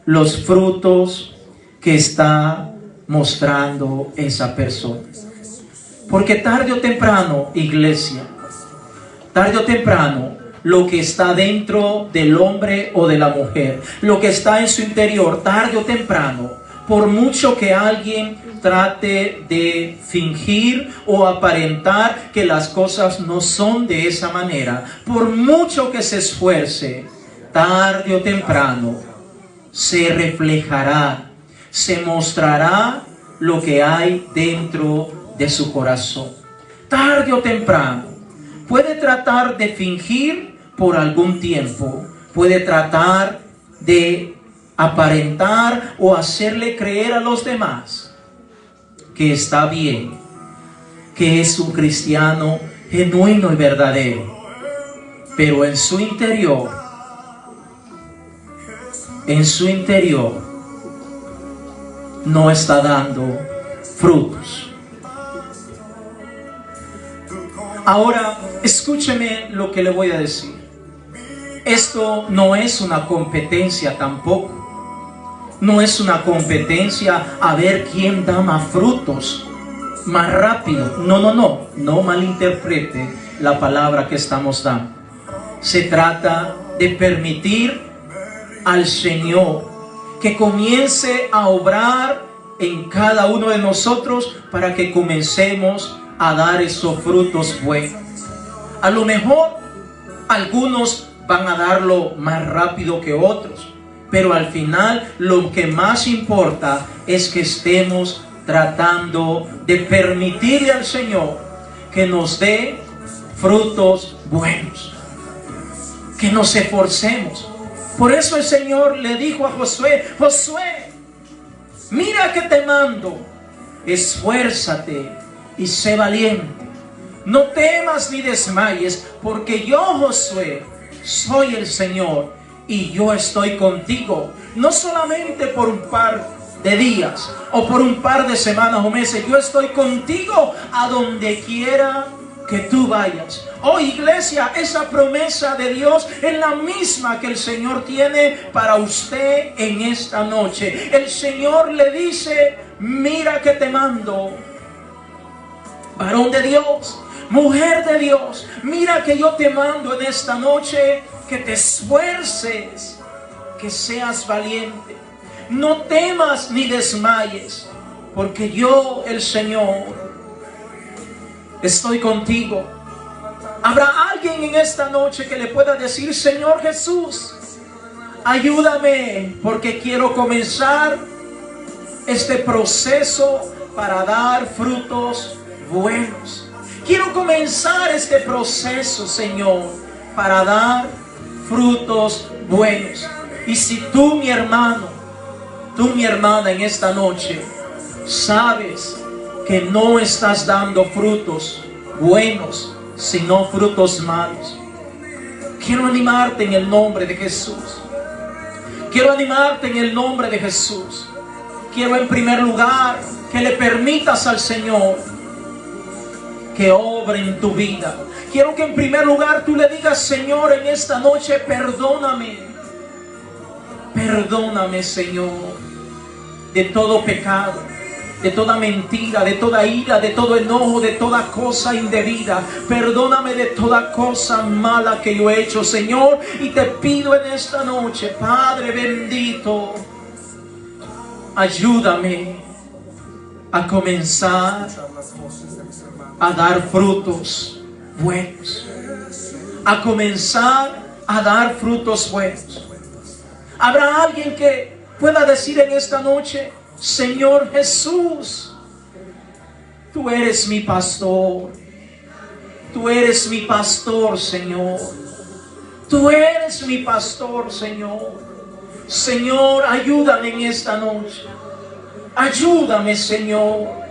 los frutos que está mostrando esa persona. Porque tarde o temprano, iglesia, tarde o temprano, lo que está dentro del hombre o de la mujer, lo que está en su interior, tarde o temprano, por mucho que alguien trate de fingir o aparentar que las cosas no son de esa manera, por mucho que se esfuerce, tarde o temprano se reflejará, se mostrará lo que hay dentro de su corazón. Tarde o temprano. Puede tratar de fingir por algún tiempo. Puede tratar de aparentar o hacerle creer a los demás que está bien, que es un cristiano genuino y verdadero. Pero en su interior, no está dando frutos. Ahora, escúcheme lo que le voy a decir. Esto no es una competencia tampoco. No es una competencia a ver quién da más frutos más rápido. No malinterprete la palabra que estamos dando. Se trata de permitir al Señor que comience a obrar en cada uno de nosotros para que comencemos a dar esos frutos buenos. A lo mejor algunos van a darlo más rápido que otros, pero al final lo que más importa es que estemos tratando de permitirle al Señor que nos dé frutos buenos, que nos esforcemos. Por eso el Señor le dijo a Josué: Josué, mira que te mando, esfuérzate y sé valiente. No temas ni desmayes, porque yo, Josué, soy el Señor y yo estoy contigo. No solamente por un par de días o por un par de semanas o meses, yo estoy contigo a donde quiera que tú vayas. Oh iglesia, esa promesa de Dios es la misma que el Señor tiene para usted en esta noche. El Señor le dice: mira que te mando, varón de Dios, mujer de Dios, mira que yo te mando en esta noche que te esfuerces, que seas valiente. No temas ni desmayes, porque yo, el Señor, estoy contigo. ¿Habrá alguien en esta noche que le pueda decir: Señor Jesús, ayúdame, porque quiero comenzar este proceso para dar frutos buenos? Quiero comenzar este proceso, Señor, para dar frutos buenos. Y si tú, mi hermano, tú, mi hermana, en esta noche sabes que no estás dando frutos buenos, sino frutos malos, quiero animarte en el nombre de Jesús. Quiero animarte en el nombre de Jesús. Quiero en primer lugar que le permitas al Señor que obre en tu vida. Quiero que en primer lugar tú le digas: Señor, en esta noche perdóname. Perdóname, Señor, de todo pecado, de toda mentira, de toda ira, de todo enojo, de toda cosa indebida. Perdóname de toda cosa mala que yo he hecho, Señor. Y te pido en esta noche, Padre bendito, ayúdame a comenzar a dar frutos buenos. A comenzar a dar frutos buenos. ¿Habrá alguien que pueda decir en esta noche: Señor Jesús, tú eres mi pastor? Tú eres mi pastor, Señor. Tú eres mi pastor, Señor. Señor, ayúdame en esta noche. Ayúdame, Señor.